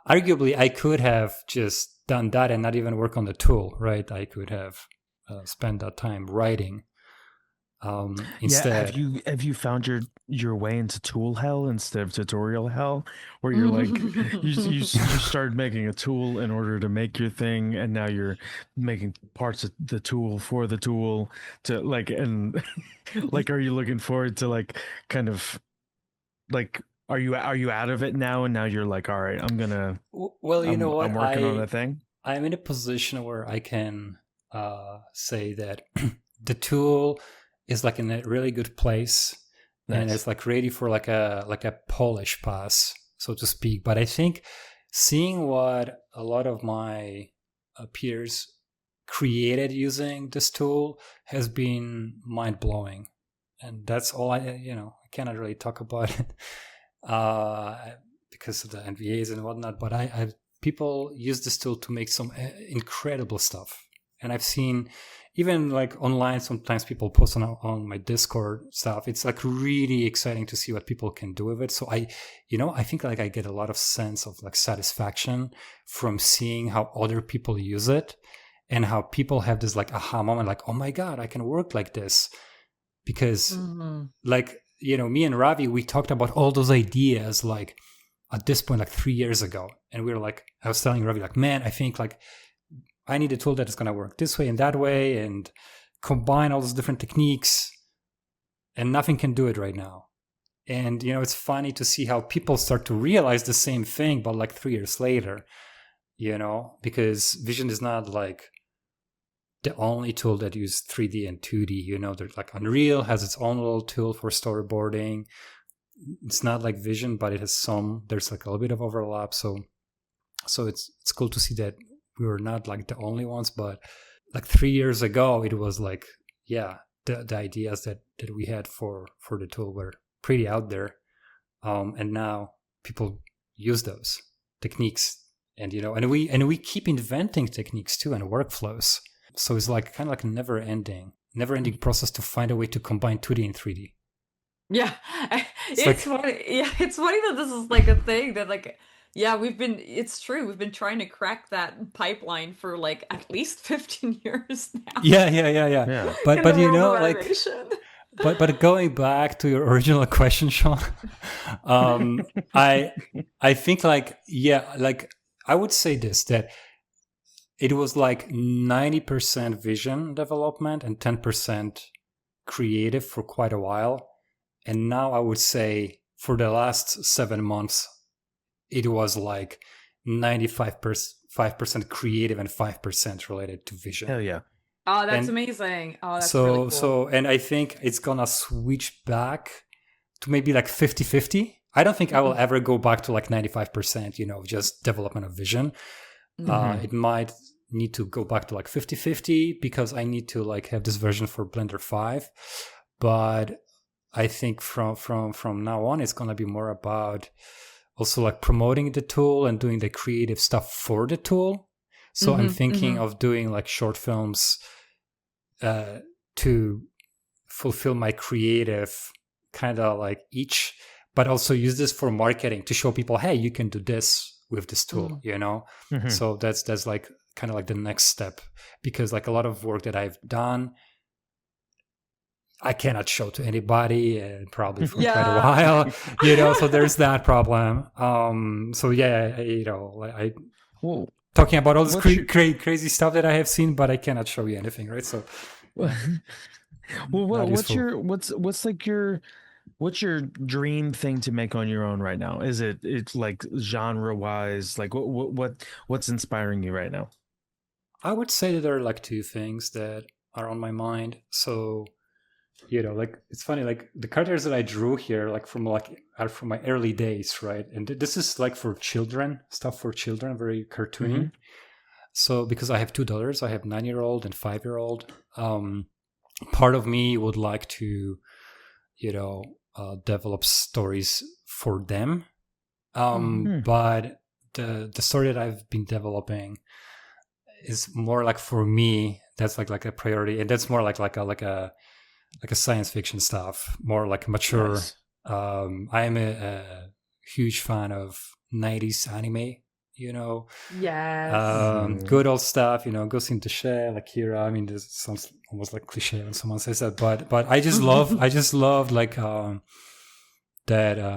[SPEAKER 3] arguably I could have just done that and not even work on the tool, right? I could have spent that time writing. Instead,
[SPEAKER 2] have you found your way into tool hell instead of tutorial hell, where you're like you started making a tool in order to make your thing, and now you're making parts of the tool for the tool to like, and like, are you looking forward to like kind of like, are you out of it now, and now you're like, all right, I'm gonna
[SPEAKER 3] well, you know what,
[SPEAKER 2] I'm working on a thing.
[SPEAKER 3] I'm in a position where I can say that the tool is like in a really good place. Nice. And it's like ready for like a polish pass, so to speak. But I think seeing what a lot of my peers created using this tool has been mind blowing, and that's all I cannot really talk about it because of the NVAs and whatnot. But I people use this tool to make some incredible stuff, and I've seen. Even like online, sometimes people post on my Discord stuff. It's like really exciting to see what people can do with it. So I think like I get a lot of sense of like satisfaction from seeing how other people use it and how people have this like aha moment, like, oh my God, I can work like this. Because like, me and Ravi, we talked about all those ideas like at this point, like 3 years ago. And we were like, I was telling Ravi like, man, I think like, I need a tool that is going to work this way and that way and combine all those different techniques, and nothing can do it right now. And, it's funny to see how people start to realize the same thing, but like 3 years later, because Vision is not like the only tool that uses 3D and 2D, there's like Unreal has its own little tool for storyboarding. It's not like Vision, but it has there's like a little bit of overlap. So it's cool to see that we were not like the only ones, but like 3 years ago, it was like, the ideas that we had for the tool were pretty out there. And now people use those techniques, and, and we keep inventing techniques too and workflows. So it's like kind of like a never ending process to find a way to combine 2D and 3D.
[SPEAKER 1] Yeah. It's funny. Yeah. It's funny that this is like a thing that like, yeah, it's true. We've been trying to crack that pipeline for like at least 15 years now.
[SPEAKER 3] Yeah. But like, but going back to your original question, Sean, I think like, like I would say this, that it was like 90% vision development and 10% creative for quite a while. And now I would say for the last 7 months, it was like 95% creative and 5% related to vision.
[SPEAKER 2] Hell yeah.
[SPEAKER 1] Oh, that's amazing. Oh, that's really cool.
[SPEAKER 3] So, and I think it's gonna switch back to maybe like 50-50. I don't think I will ever go back to like 95%, just development of vision. It might need to go back to like 50-50 because I need to like have this version for Blender 5. But I think from now on, it's gonna be more about also like promoting the tool and doing the creative stuff for the tool. So I'm thinking of doing like short films to fulfill my creative kind of like itch, but also use this for marketing to show people, hey, you can do this with this tool, So that's like kind of like the next step, because like a lot of work that I've done, I cannot show to anybody, probably for quite a while, so there's that problem. So I talking about all this crazy stuff that I have seen, but I cannot show you anything, right? So,
[SPEAKER 2] what's your dream thing to make on your own right now? Is it's like genre wise, like what's inspiring you right now?
[SPEAKER 3] I would say that there are like two things that are on my mind. So, like it's funny, like the characters that I drew here, are from my early days, right? And this is like for children, stuff for children, very cartoony. So because I have two daughters, I have 9-year-old and 5-year-old. Part of me would like to, develop stories for them. But the story that I've been developing is more like for me That's like a priority, and that's more like a science fiction stuff, more like mature.
[SPEAKER 2] Nice.
[SPEAKER 3] I am a huge fan of 90s anime, you know,
[SPEAKER 1] Yes.
[SPEAKER 3] good old stuff, you know, Ghost in the Shell, Akira. I mean, this sounds almost like cliche when someone says that, but I just love like that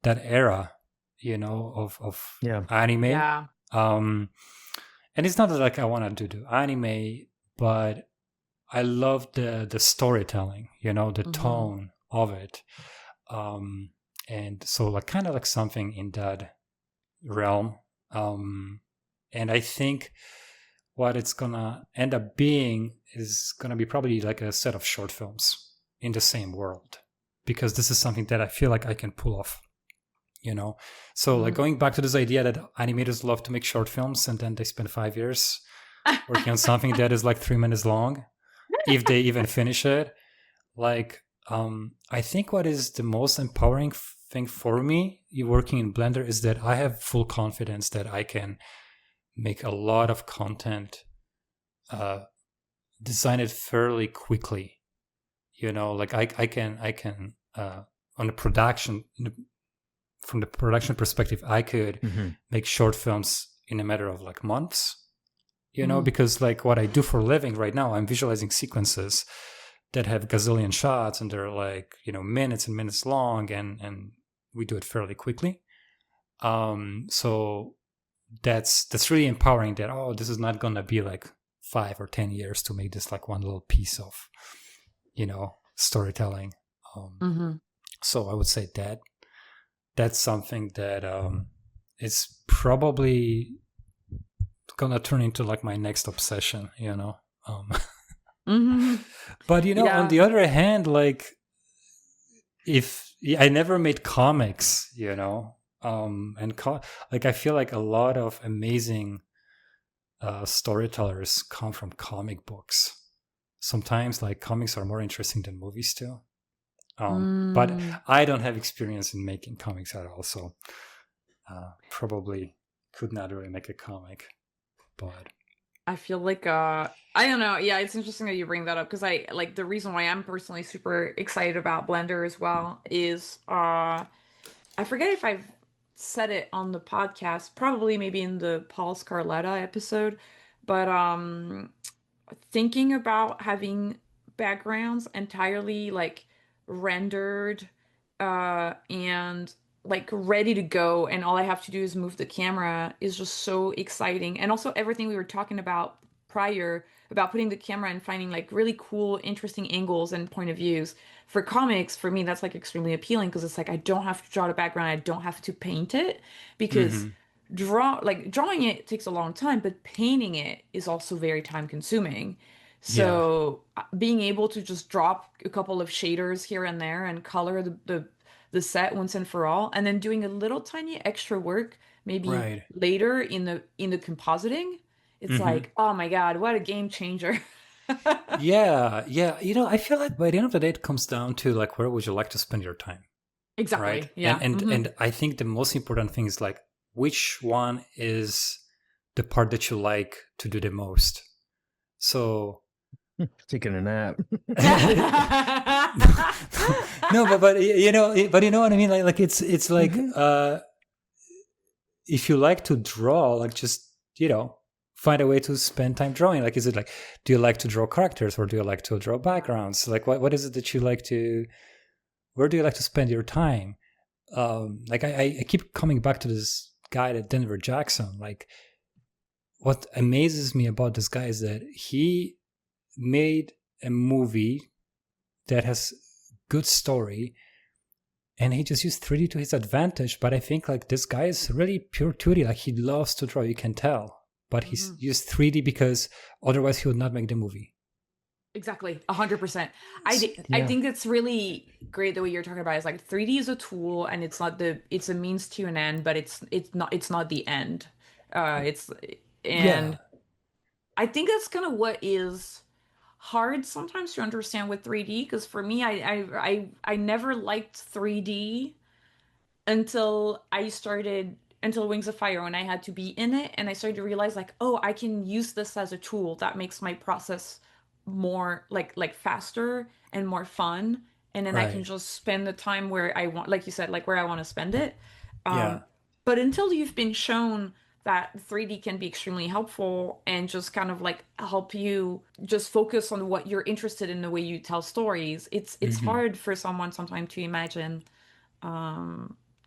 [SPEAKER 3] era, you know, of
[SPEAKER 2] Yeah.
[SPEAKER 3] anime.
[SPEAKER 1] Yeah.
[SPEAKER 3] And it's not that like I want to do anime, but I love the storytelling, you know, the tone of it. And so like kind of like something in that realm. And I think what it's gonna end up being is gonna be probably like a set of short films in the same world, because this is something that I feel like I can pull off, you know. So like going back to this idea that animators love to make short films and then they spend 5 years working on something that is like 3 minutes long, if they even finish it. Like I think what is the most empowering thing for me working in Blender is that I have full confidence that I can make a lot of content, design it fairly quickly, you know. Like I can on the production, from the production perspective, I could make short films in a matter of like months, you know, because like what I do for a living right now, I'm visualizing sequences that have gazillion shots and they're like, you know, minutes and minutes long, and we do it fairly quickly. So that's really empowering, that this is not gonna be like 5 or 10 years to make this like one little piece of, you know, storytelling. So I would say that that's something that is probably gonna turn into like my next obsession, you know. But you know, on the other hand, like if I never made comics, you know, and like I feel like a lot of amazing storytellers come from comic books. Sometimes like comics are more interesting than movies too. But I don't have experience in making comics at all, so probably could not really make a comic. But
[SPEAKER 1] I feel like I don't know. Yeah, it's interesting that you bring that up, because I like the reason why I'm personally super excited about Blender as well is I forget if I've said it on the podcast, probably maybe in the Paul Scarletta episode, but thinking about having backgrounds entirely like rendered and like ready to go, and all I have to do is move the camera is just so exciting. And also everything we were talking about prior about putting the camera and finding like really cool interesting angles and point of views for comics, for me that's like extremely appealing, because it's like I don't have to draw the background, I don't have to paint it, because drawing it takes a long time, but painting it is also very time consuming. So being able to just drop a couple of shaders here and there and color the set once and for all, and then doing a little tiny extra work maybe
[SPEAKER 3] right.
[SPEAKER 1] later in the compositing, it's like, oh my God, what a game changer.
[SPEAKER 3] Yeah. You know, I feel like by the end of the day, it comes down to like, where would you like to spend your time?
[SPEAKER 1] Exactly.
[SPEAKER 3] Right.
[SPEAKER 1] Yeah.
[SPEAKER 3] And I think the most important thing is like, which one is the part that you like to do the most? So
[SPEAKER 2] Taking a nap.
[SPEAKER 3] no, but you know what I mean? Like it's like if you like to draw, like just, you know, find a way to spend time drawing. Like, is it like, do you like to draw characters, or do you like to draw backgrounds? Like what is it that you like to, where do you like to spend your time? Like I keep coming back to this guy, that Denver Jackson. Like, what amazes me about this guy is that he made a movie that has good story, and he just used 3D to his advantage. But I think like this guy is really pure 2D. Like, he loves to draw, you can tell. But he's used 3D because otherwise he would not make the movie.
[SPEAKER 1] Exactly, 100%. I think it's really great the way you're talking about it. Is like 3D is a tool, and it's a means to an end, but it's not the end. And I think that's kind of what is hard sometimes to understand with 3D, because for me, I never liked 3D until I started until Wings of Fire when I had to be in it, and I started to realize like, oh, I can use this as a tool that makes my process more like faster and more fun, and then I can
[SPEAKER 3] Right.
[SPEAKER 1] just spend the time where I want, like you said, like where I want to spend it.
[SPEAKER 3] Yeah.
[SPEAKER 1] But until you've been shown that 3D can be extremely helpful and just kind of like help you just focus on what you're interested in the way you tell stories, it's
[SPEAKER 3] Hmm.
[SPEAKER 1] hard for someone sometimes to imagine,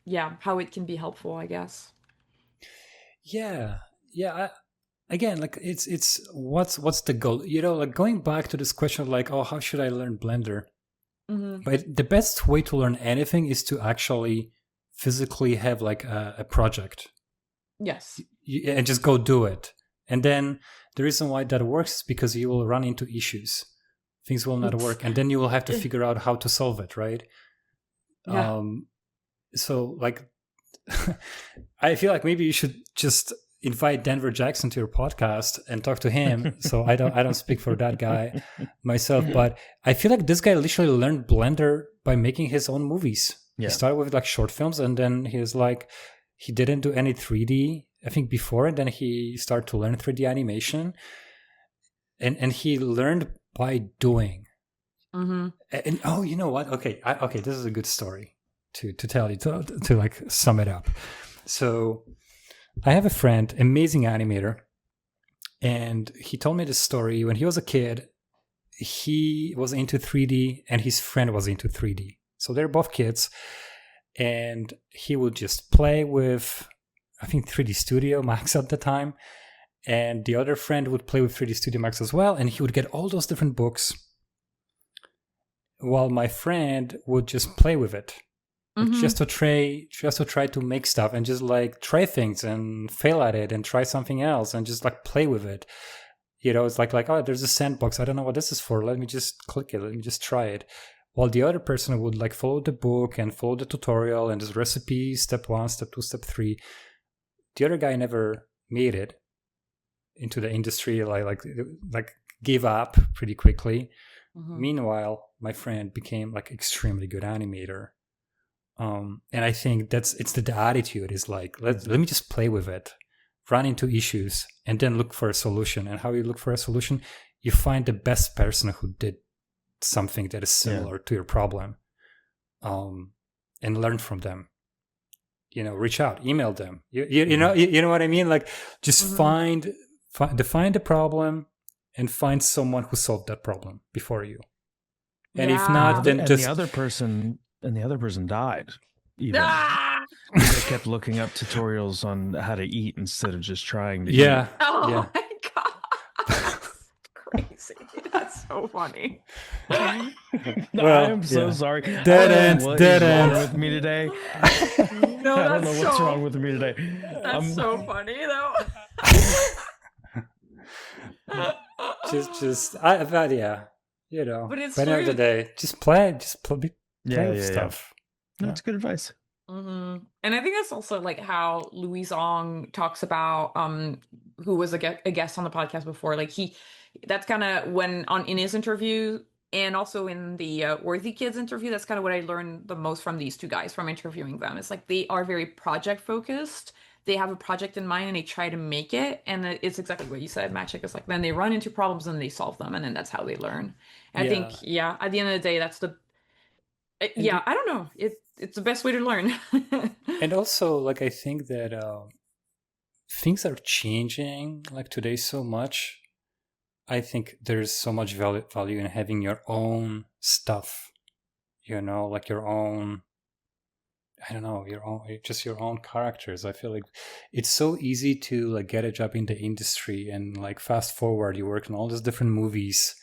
[SPEAKER 1] yeah, how it can be helpful, I guess.
[SPEAKER 3] Yeah. Yeah. Again, like it's what's the goal? Like going back to this question of like, oh, how should I learn Blender?
[SPEAKER 1] Hmm.
[SPEAKER 3] But the best way to learn anything is to actually physically have like a project
[SPEAKER 1] Yes.
[SPEAKER 3] and just go do it. And then the reason why that works is because you will run into issues. Things will not work, and then you will have to figure out how to solve it, right?
[SPEAKER 1] Yeah.
[SPEAKER 3] So like I feel like maybe you should just invite Denver Jackson to your podcast and talk to him. So I don't speak for that guy myself, but I feel like this guy literally learned Blender by making his own movies.
[SPEAKER 2] Yeah.
[SPEAKER 3] He started with like short films, and then he was like, he didn't do any 3D, I think, before, and then he started to learn 3D animation, and he learned by doing.
[SPEAKER 1] Hmm.
[SPEAKER 3] And oh, you know what? Okay, okay, this is a good story to tell you to like sum it up. So I have a friend, amazing animator, and he told me this story. When he was a kid, he was into 3D, and his friend was into 3D. So they're both kids, and he would just play with, I think, 3D Studio Max at the time, and the other friend would play with 3D Studio Max as well, and he would get all those different books, while my friend would just play with it.
[SPEAKER 1] Hmm.
[SPEAKER 3] Just to try to make stuff and just like try things and fail at it and try something else and just like play with it. It's like oh, there's a sandbox, I don't know what this is for, let me just click it, let me just try it. While the other person would like follow the book and follow the tutorial and this recipe, step 1, step 2, step 3. The other guy never made it into the industry, like gave up pretty quickly.
[SPEAKER 1] Hmm.
[SPEAKER 3] Meanwhile, my friend became like extremely good animator. And I think it's the attitude is like, let me just play with it, run into issues, and then look for a solution. And how you look for a solution, you find the best person who did something that is similar to your problem, and learn from them. Reach out, email them. You know what I mean? Like just find define the problem and find someone who solved that problem before you. And if not, then
[SPEAKER 2] and
[SPEAKER 3] just
[SPEAKER 2] the other person died. Even
[SPEAKER 1] Ah!
[SPEAKER 2] they kept looking up tutorials on how to eat instead of just trying to
[SPEAKER 3] yeah.
[SPEAKER 1] Oh
[SPEAKER 3] Yeah.
[SPEAKER 1] my god. That's crazy. That's so funny.
[SPEAKER 2] eat.
[SPEAKER 3] Well,
[SPEAKER 2] I am so
[SPEAKER 3] yeah.
[SPEAKER 2] sorry.
[SPEAKER 3] Dead end.
[SPEAKER 2] What
[SPEAKER 3] Dead
[SPEAKER 2] is wrong
[SPEAKER 3] end.
[SPEAKER 2] with me today?
[SPEAKER 1] No,
[SPEAKER 2] I don't know
[SPEAKER 1] that's
[SPEAKER 2] what's
[SPEAKER 1] so
[SPEAKER 2] wrong with me today.
[SPEAKER 1] that's so funny though.
[SPEAKER 3] But yeah,
[SPEAKER 1] But it's
[SPEAKER 3] by the end of the
[SPEAKER 1] true.
[SPEAKER 3] day, just play
[SPEAKER 2] Yeah,
[SPEAKER 3] with stuff.
[SPEAKER 2] That's good advice.
[SPEAKER 1] Hmm. And I think that's also like how Louis Ong talks about, who was a guest on the podcast before. Like that's kind of when in his interview and also in the Worthy Kids interview, that's kind of what I learned the most from these two guys from interviewing them. It's like they are very project focused. They have a project in mind and they try to make it. And it's exactly what you said, Magic. It's like then they run into problems and they solve them, and then that's how they learn. And I think,
[SPEAKER 3] Yeah,
[SPEAKER 1] yeah, at the end of the day, that's
[SPEAKER 3] and
[SPEAKER 1] yeah, I don't know. It's the best way to learn.
[SPEAKER 3] and also like I think that things are changing like today so much. I think there's so much value in having your own stuff. Like your own. I don't know, your own characters. I feel like it's so easy to like get a job in the industry and like fast forward, you work on all these different movies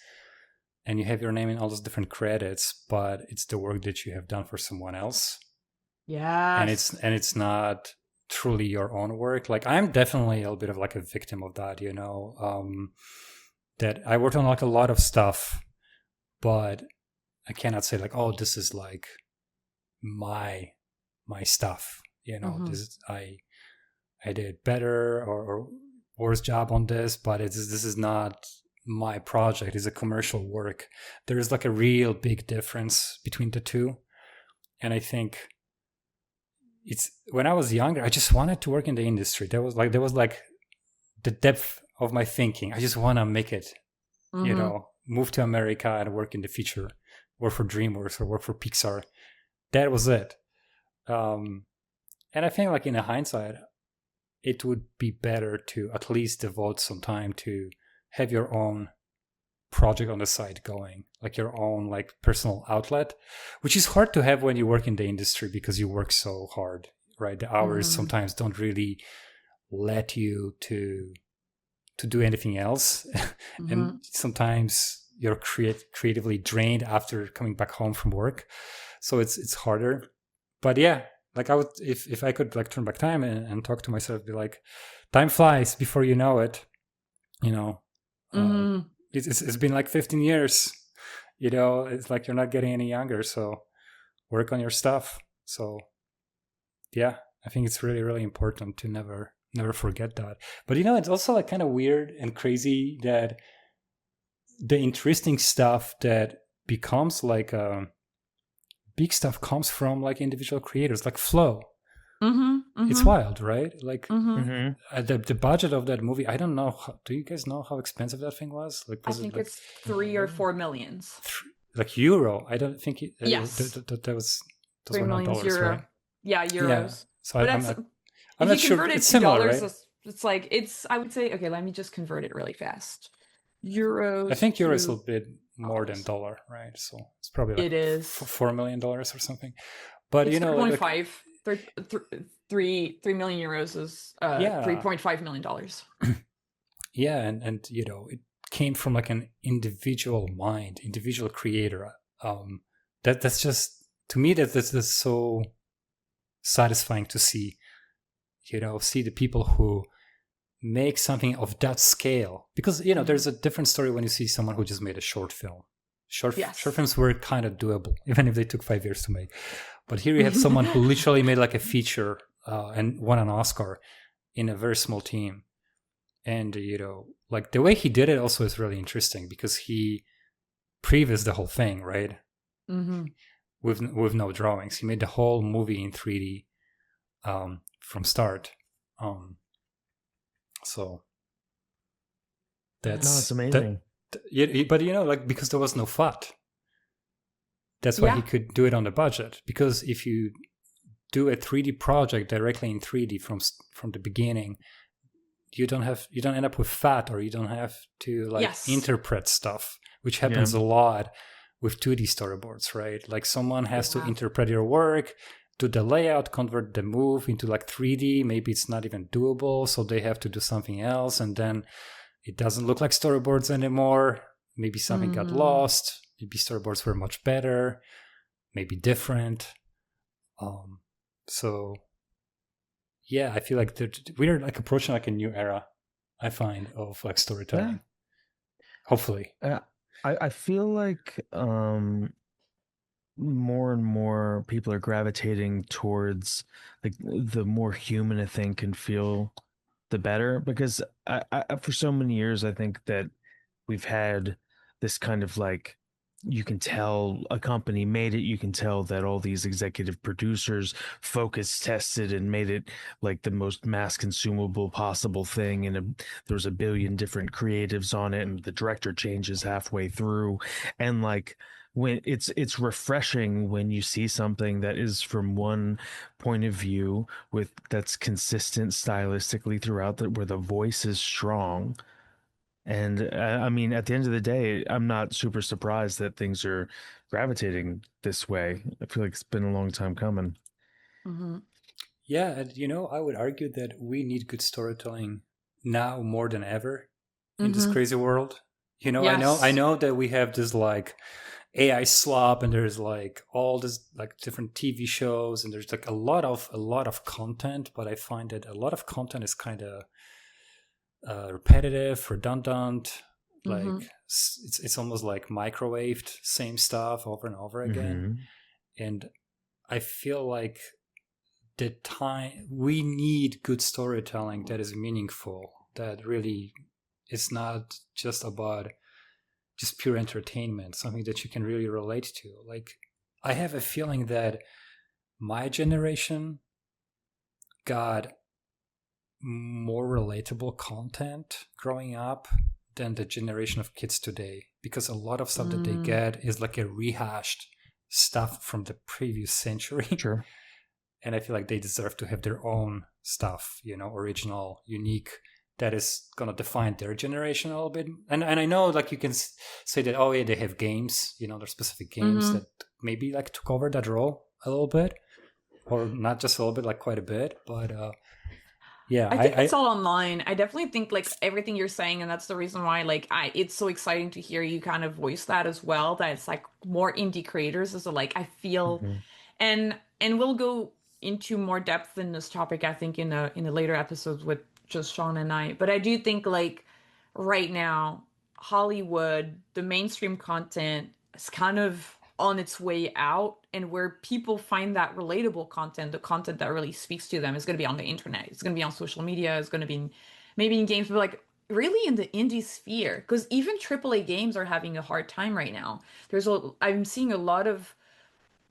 [SPEAKER 3] and you have your name in all those different credits, but it's the work that you have done for someone else. And
[SPEAKER 1] Yes.
[SPEAKER 3] it's not truly your own work. Like I'm definitely a little bit of like a victim of that, that I worked on like a lot of stuff, but I cannot say like, oh, this is like my stuff.
[SPEAKER 1] Mhm.
[SPEAKER 3] This is, I did better or worse job on this, but this is not my project. It's a commercial work. There is like a real big difference between the two, and I think it's when I was younger, I just wanted to work in the industry. There was like the depth of my thinking. I just want to make it, move to America and work in the future, work for DreamWorks or work for Pixar. That was it. And I think like in hindsight, it would be better to at least devote some time to have your own project on the side going, like your own like personal outlet, which is hard to have when you work in the industry because you work so hard, right? The hours sometimes don't really let you to do anything else. And sometimes you're creatively drained after coming back home from work. So it's harder. But yeah, like I would, if I could like turn back time and talk to myself, be like, time flies before you know it, it's been like 15 years, it's like you're not getting any younger. So work on your stuff. So yeah, I think it's really, really important to never forget that. But it's also like kind of weird and crazy that the interesting stuff that becomes like big stuff comes from like individual creators, like Flow. It's wild, right? Like the budget of that movie, I don't know. Do you guys know how expensive that thing was? Like,
[SPEAKER 1] I think it's 3 or 4 millions.
[SPEAKER 3] Like euro? I don't think it.
[SPEAKER 1] Yes,
[SPEAKER 3] that was. Those
[SPEAKER 1] 3
[SPEAKER 3] were not
[SPEAKER 1] million
[SPEAKER 3] dollars,
[SPEAKER 1] euro.
[SPEAKER 3] right?
[SPEAKER 1] Yeah, euros.
[SPEAKER 3] Yeah. So
[SPEAKER 1] but
[SPEAKER 3] I'm not sure. It's similar, right?
[SPEAKER 1] It's like I would say, okay, let me just convert it really fast. Euros.
[SPEAKER 3] I think euro is a bit more than dollar, right? So it's probably like
[SPEAKER 1] it is
[SPEAKER 3] $4 million or something. But
[SPEAKER 1] it's 3.5.
[SPEAKER 3] Like,
[SPEAKER 1] 3 million euros is $3.5 million.
[SPEAKER 3] Yeah, and it came from like an individual mind, individual creator. That's just, to me, that's so satisfying to see. See the people who make something of that scale, because there's a different story when you see someone who just made a short film. Short films were kind of doable, even if they took 5 years to make. But here you have someone who literally made like a feature and won an Oscar in a very small team. And, like the way he did it also is really interesting because he previewed the whole thing, right? With no drawings. He made the whole movie in 3D from start. So
[SPEAKER 2] it's amazing.
[SPEAKER 3] But like because there was no FUT. That's why he could do it on the budget. Because if you do a 3D project directly in 3D from the beginning, you don't end up with FAT, or you don't have to interpret stuff, which happens a lot with 2D storyboards, right? Like someone has to interpret your work, do the layout, convert the move into like 3D. Maybe it's not even doable, so they have to do something else, and then it doesn't look like storyboards anymore. Maybe something got lost. Maybe storyboards were much better, maybe different. So yeah, I feel like we're like approaching like a new era, I find, of like storytelling. Yeah. Hopefully.
[SPEAKER 2] I feel like more and more people are gravitating towards like the more human a thing can feel, the better. Because I for so many years, I think that we've had this kind of like, you can tell a company made it. You can tell that all these executive producers focus tested and made it like the most mass consumable possible thing. And there's a billion different creatives on it, and the director changes halfway through. And like, when it's refreshing when you see something that is from one point of view that's consistent stylistically throughout, that where the voice is strong. And I mean, at the end of the day, I'm not super surprised that things are gravitating this way. I feel like it's been a long time coming.
[SPEAKER 3] Yeah, and I would argue that we need good storytelling now more than ever in this crazy world. I know that we have this like AI slop, and there's like all this like different TV shows, and there's like a lot of content, but I find that a lot of content is kind of repetitive, redundant, like it's almost like microwaved, same stuff over and over again. And I feel like we need good storytelling that is meaningful, that really is not just about just pure entertainment, something that you can really relate to. Like, I have a feeling that my generation got more relatable content growing up than the generation of kids today, because a lot of stuff that they get is like a rehashed stuff from the previous century.
[SPEAKER 2] Sure.
[SPEAKER 3] And I feel like they deserve to have their own stuff, original, unique, that is going to define their generation a little bit. And I know, like, you can say that, oh yeah, they have games, there's specific games that maybe like took over that role a little bit, or not just a little bit, like quite a bit. But yeah,
[SPEAKER 1] I think it's all online. I definitely think like everything you're saying, and that's the reason why like it's so exciting to hear you kind of voice that as well. That it's like more indie creators, so like I feel, and we'll go into more depth in this topic, I think, in the later episodes with just Sean and I. But I do think like right now, Hollywood, the mainstream content is kind of on its way out, and where people find that relatable content, the content that really speaks to them, is going to be on the internet. It's going to be on social media. It's going to be maybe in games, but like really in the indie sphere, because even AAA games are having a hard time right now. I'm seeing a lot of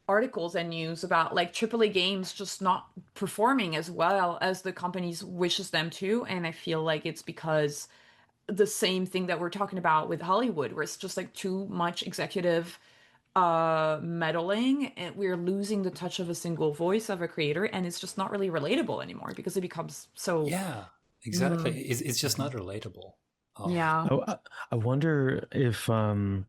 [SPEAKER 1] articles and news about like AAA games just not performing as well as the companies wishes them to, and I feel like it's because the same thing that we're talking about with Hollywood, where it's just like too much executive meddling, and we're losing the touch of a single voice of a creator, and it's just not really relatable anymore because it becomes so
[SPEAKER 3] exactly. It's just not relatable.
[SPEAKER 1] Yeah.
[SPEAKER 2] I wonder if the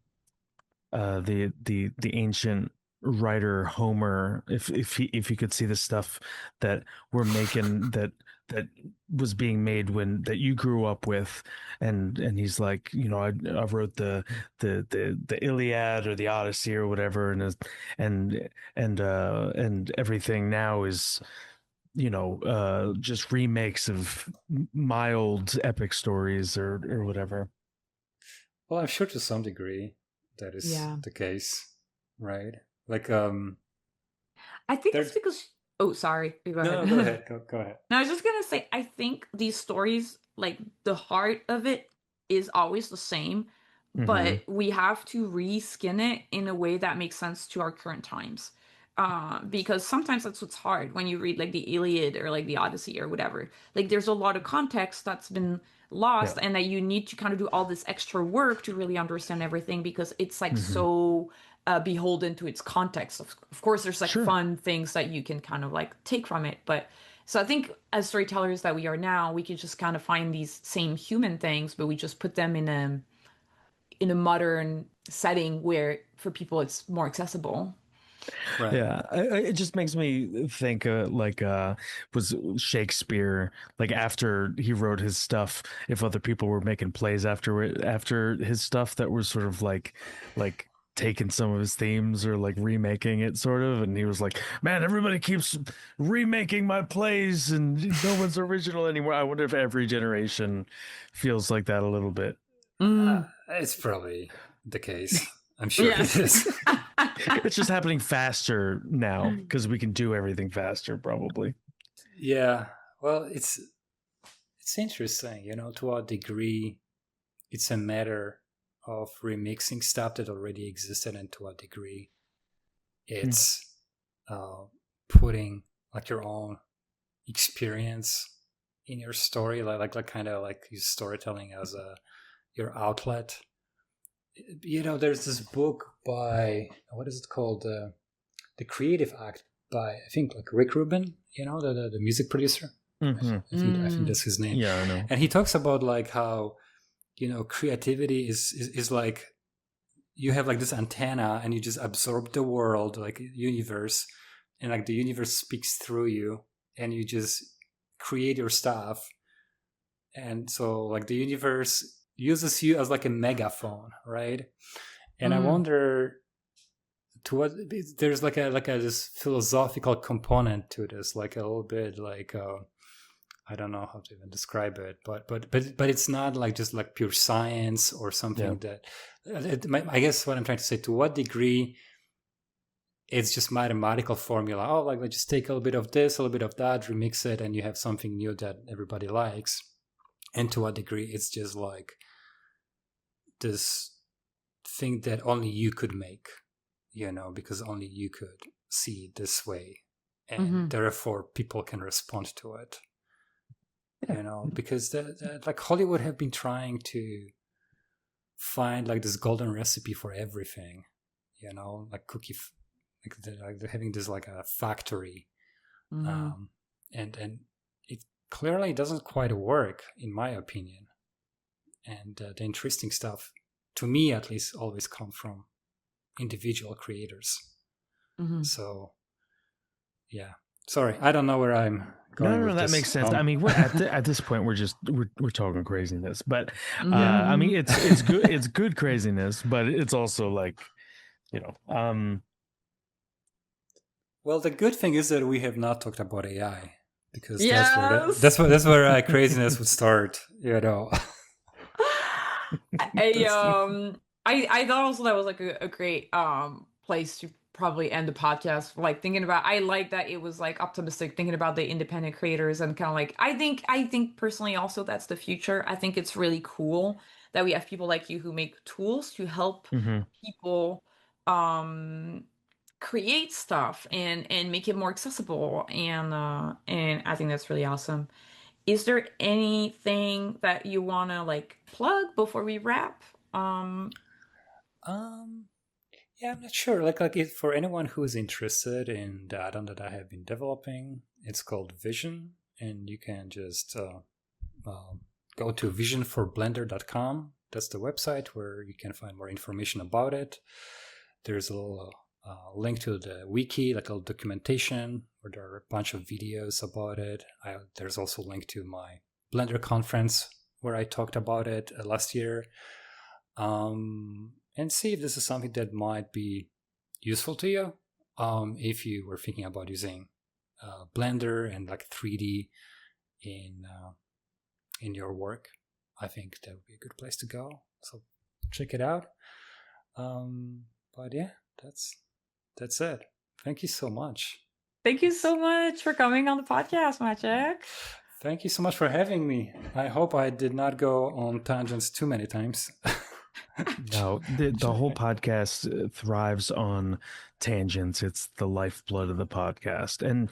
[SPEAKER 2] ancient writer Homer, if he could see the stuff that we're making that was being made that you grew up with, and he's like, I wrote the Iliad or the Odyssey or whatever, and everything now is just remakes of my old epic stories or whatever.
[SPEAKER 3] Well, I'm sure to some degree that is the case, right? Like,
[SPEAKER 1] I think it's because. Oh, sorry. Go ahead.
[SPEAKER 3] No, go ahead. Go ahead.
[SPEAKER 1] No, I was just gonna say, I think these stories, like the heart of it, is always the same, but we have to reskin it in a way that makes sense to our current times. Because sometimes that's what's hard when you read like the Iliad or like the Odyssey or whatever. Like there's a lot of context that's been lost, and that you need to kind of do all this extra work to really understand everything, because it's like so beholden to its context. Of course, there's like fun things that you can kind of like take from it, but so I think as storytellers that we are now, we can just kind of find these same human things, but we just put them in a modern setting where for people it's more accessible.
[SPEAKER 2] Right. Yeah, it just makes me think was Shakespeare, like after he wrote his stuff, if other people were making plays after his stuff that were sort of like taking some of his themes or like remaking it sort of, and he was like, man, everybody keeps remaking my plays and no one's original anymore. I wonder if every generation feels like that a little bit.
[SPEAKER 3] It's probably the case. I'm sure it is.
[SPEAKER 2] It's just happening faster now because we can do everything faster, probably.
[SPEAKER 3] Yeah. Well, it's interesting, to what degree it's a matter of remixing stuff that already existed, and to what degree it's putting like your own experience in your story, like kind of like use storytelling as your outlet. There's this book by, what is it called? The Creative Act by, I think, like Rick Rubin, the music producer. I think that's his name.
[SPEAKER 2] Yeah, I know.
[SPEAKER 3] And he talks about like how, creativity is like, you have like this antenna and you just absorb the world, like universe, and like the universe speaks through you and you just create your stuff. And so like the universe uses you as like a megaphone, right? And I wonder to what there's like a this philosophical component to this, like a little bit like I don't know how to even describe it, but it's not like just like pure science or something that I guess what I'm trying to say, to what degree it's just mathematical formula. Oh, like let's just take a little bit of this, a little bit of that, remix it, and you have something new that everybody likes. And to what degree it's just like this thing that only you could make, because only you could see it this way. and therefore people can respond to it. Because like Hollywood have been trying to find like this golden recipe for everything, like like they're having this like a factory, and it clearly doesn't quite work, in my opinion. And the interesting stuff, to me at least, always come from individual creators. So, yeah. Sorry, I don't know where I'm going.
[SPEAKER 2] No,
[SPEAKER 3] with
[SPEAKER 2] that
[SPEAKER 3] this.
[SPEAKER 2] makes sense. I mean, we're at this point, we're talking craziness, but I mean, it's good. It's good craziness, but it's also like,
[SPEAKER 3] Well, the good thing is that we have not talked about AI, because
[SPEAKER 1] Yes.
[SPEAKER 3] that's where craziness would start.
[SPEAKER 1] I thought also that was like a great place to probably end the podcast. Like thinking about, I like that it was like optimistic, thinking about the independent creators, and kind of like I think personally also that's the future. I think it's really cool that we have people like you who make tools to help people create stuff and make it more accessible, and I think that's really awesome. Is there anything that you want to like plug before we wrap?
[SPEAKER 3] Yeah, I'm not sure. Like for anyone who is interested in the add-on that I have been developing, it's called Vision, and you can just go to visionforblender.com. That's the website where you can find more information about it. There's a little link to the wiki, like a documentation, where there are a bunch of videos about it. There's also a link to my Blender conference where I talked about it last year. And see if this is something that might be useful to you. If you were thinking about using Blender and like 3D in your work, I think that would be a good place to go. So check it out. But yeah, that's it. Thank you so much.
[SPEAKER 1] Thank you so much for coming on the podcast, Maciej.
[SPEAKER 3] Thank you so much for having me. I hope I did not go on tangents too many times.
[SPEAKER 2] No, the whole podcast thrives on tangents. It's the lifeblood of the podcast. And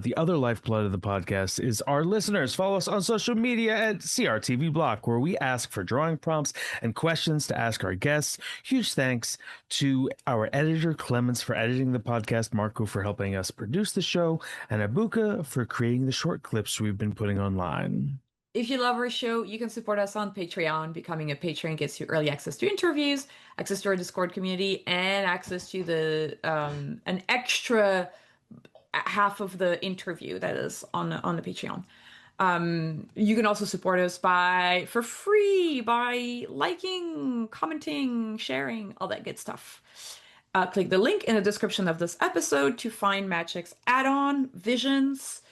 [SPEAKER 2] the other lifeblood of the podcast is our listeners. Follow us on social media at CRTV Block, where we ask for drawing prompts and questions to ask our guests. Huge thanks to our editor, Clemens, for editing the podcast, Marco for helping us produce the show, and Abuka for creating the short clips we've been putting online.
[SPEAKER 1] If you love our show, you can support us on Patreon. Becoming a patron gets you early access to interviews, access to our Discord community, and access to the an extra half of the interview that is on the Patreon. You can also support us for free by liking, commenting, sharing, all that good stuff. Click the link in the description of this episode to find Maciej's add-on, Visions,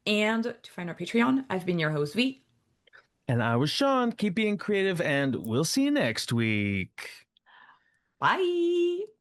[SPEAKER 1] and to find our Patreon. I've been your host, V.
[SPEAKER 2] And I was Sean. Keep being creative, and we'll see you next week.
[SPEAKER 1] Bye.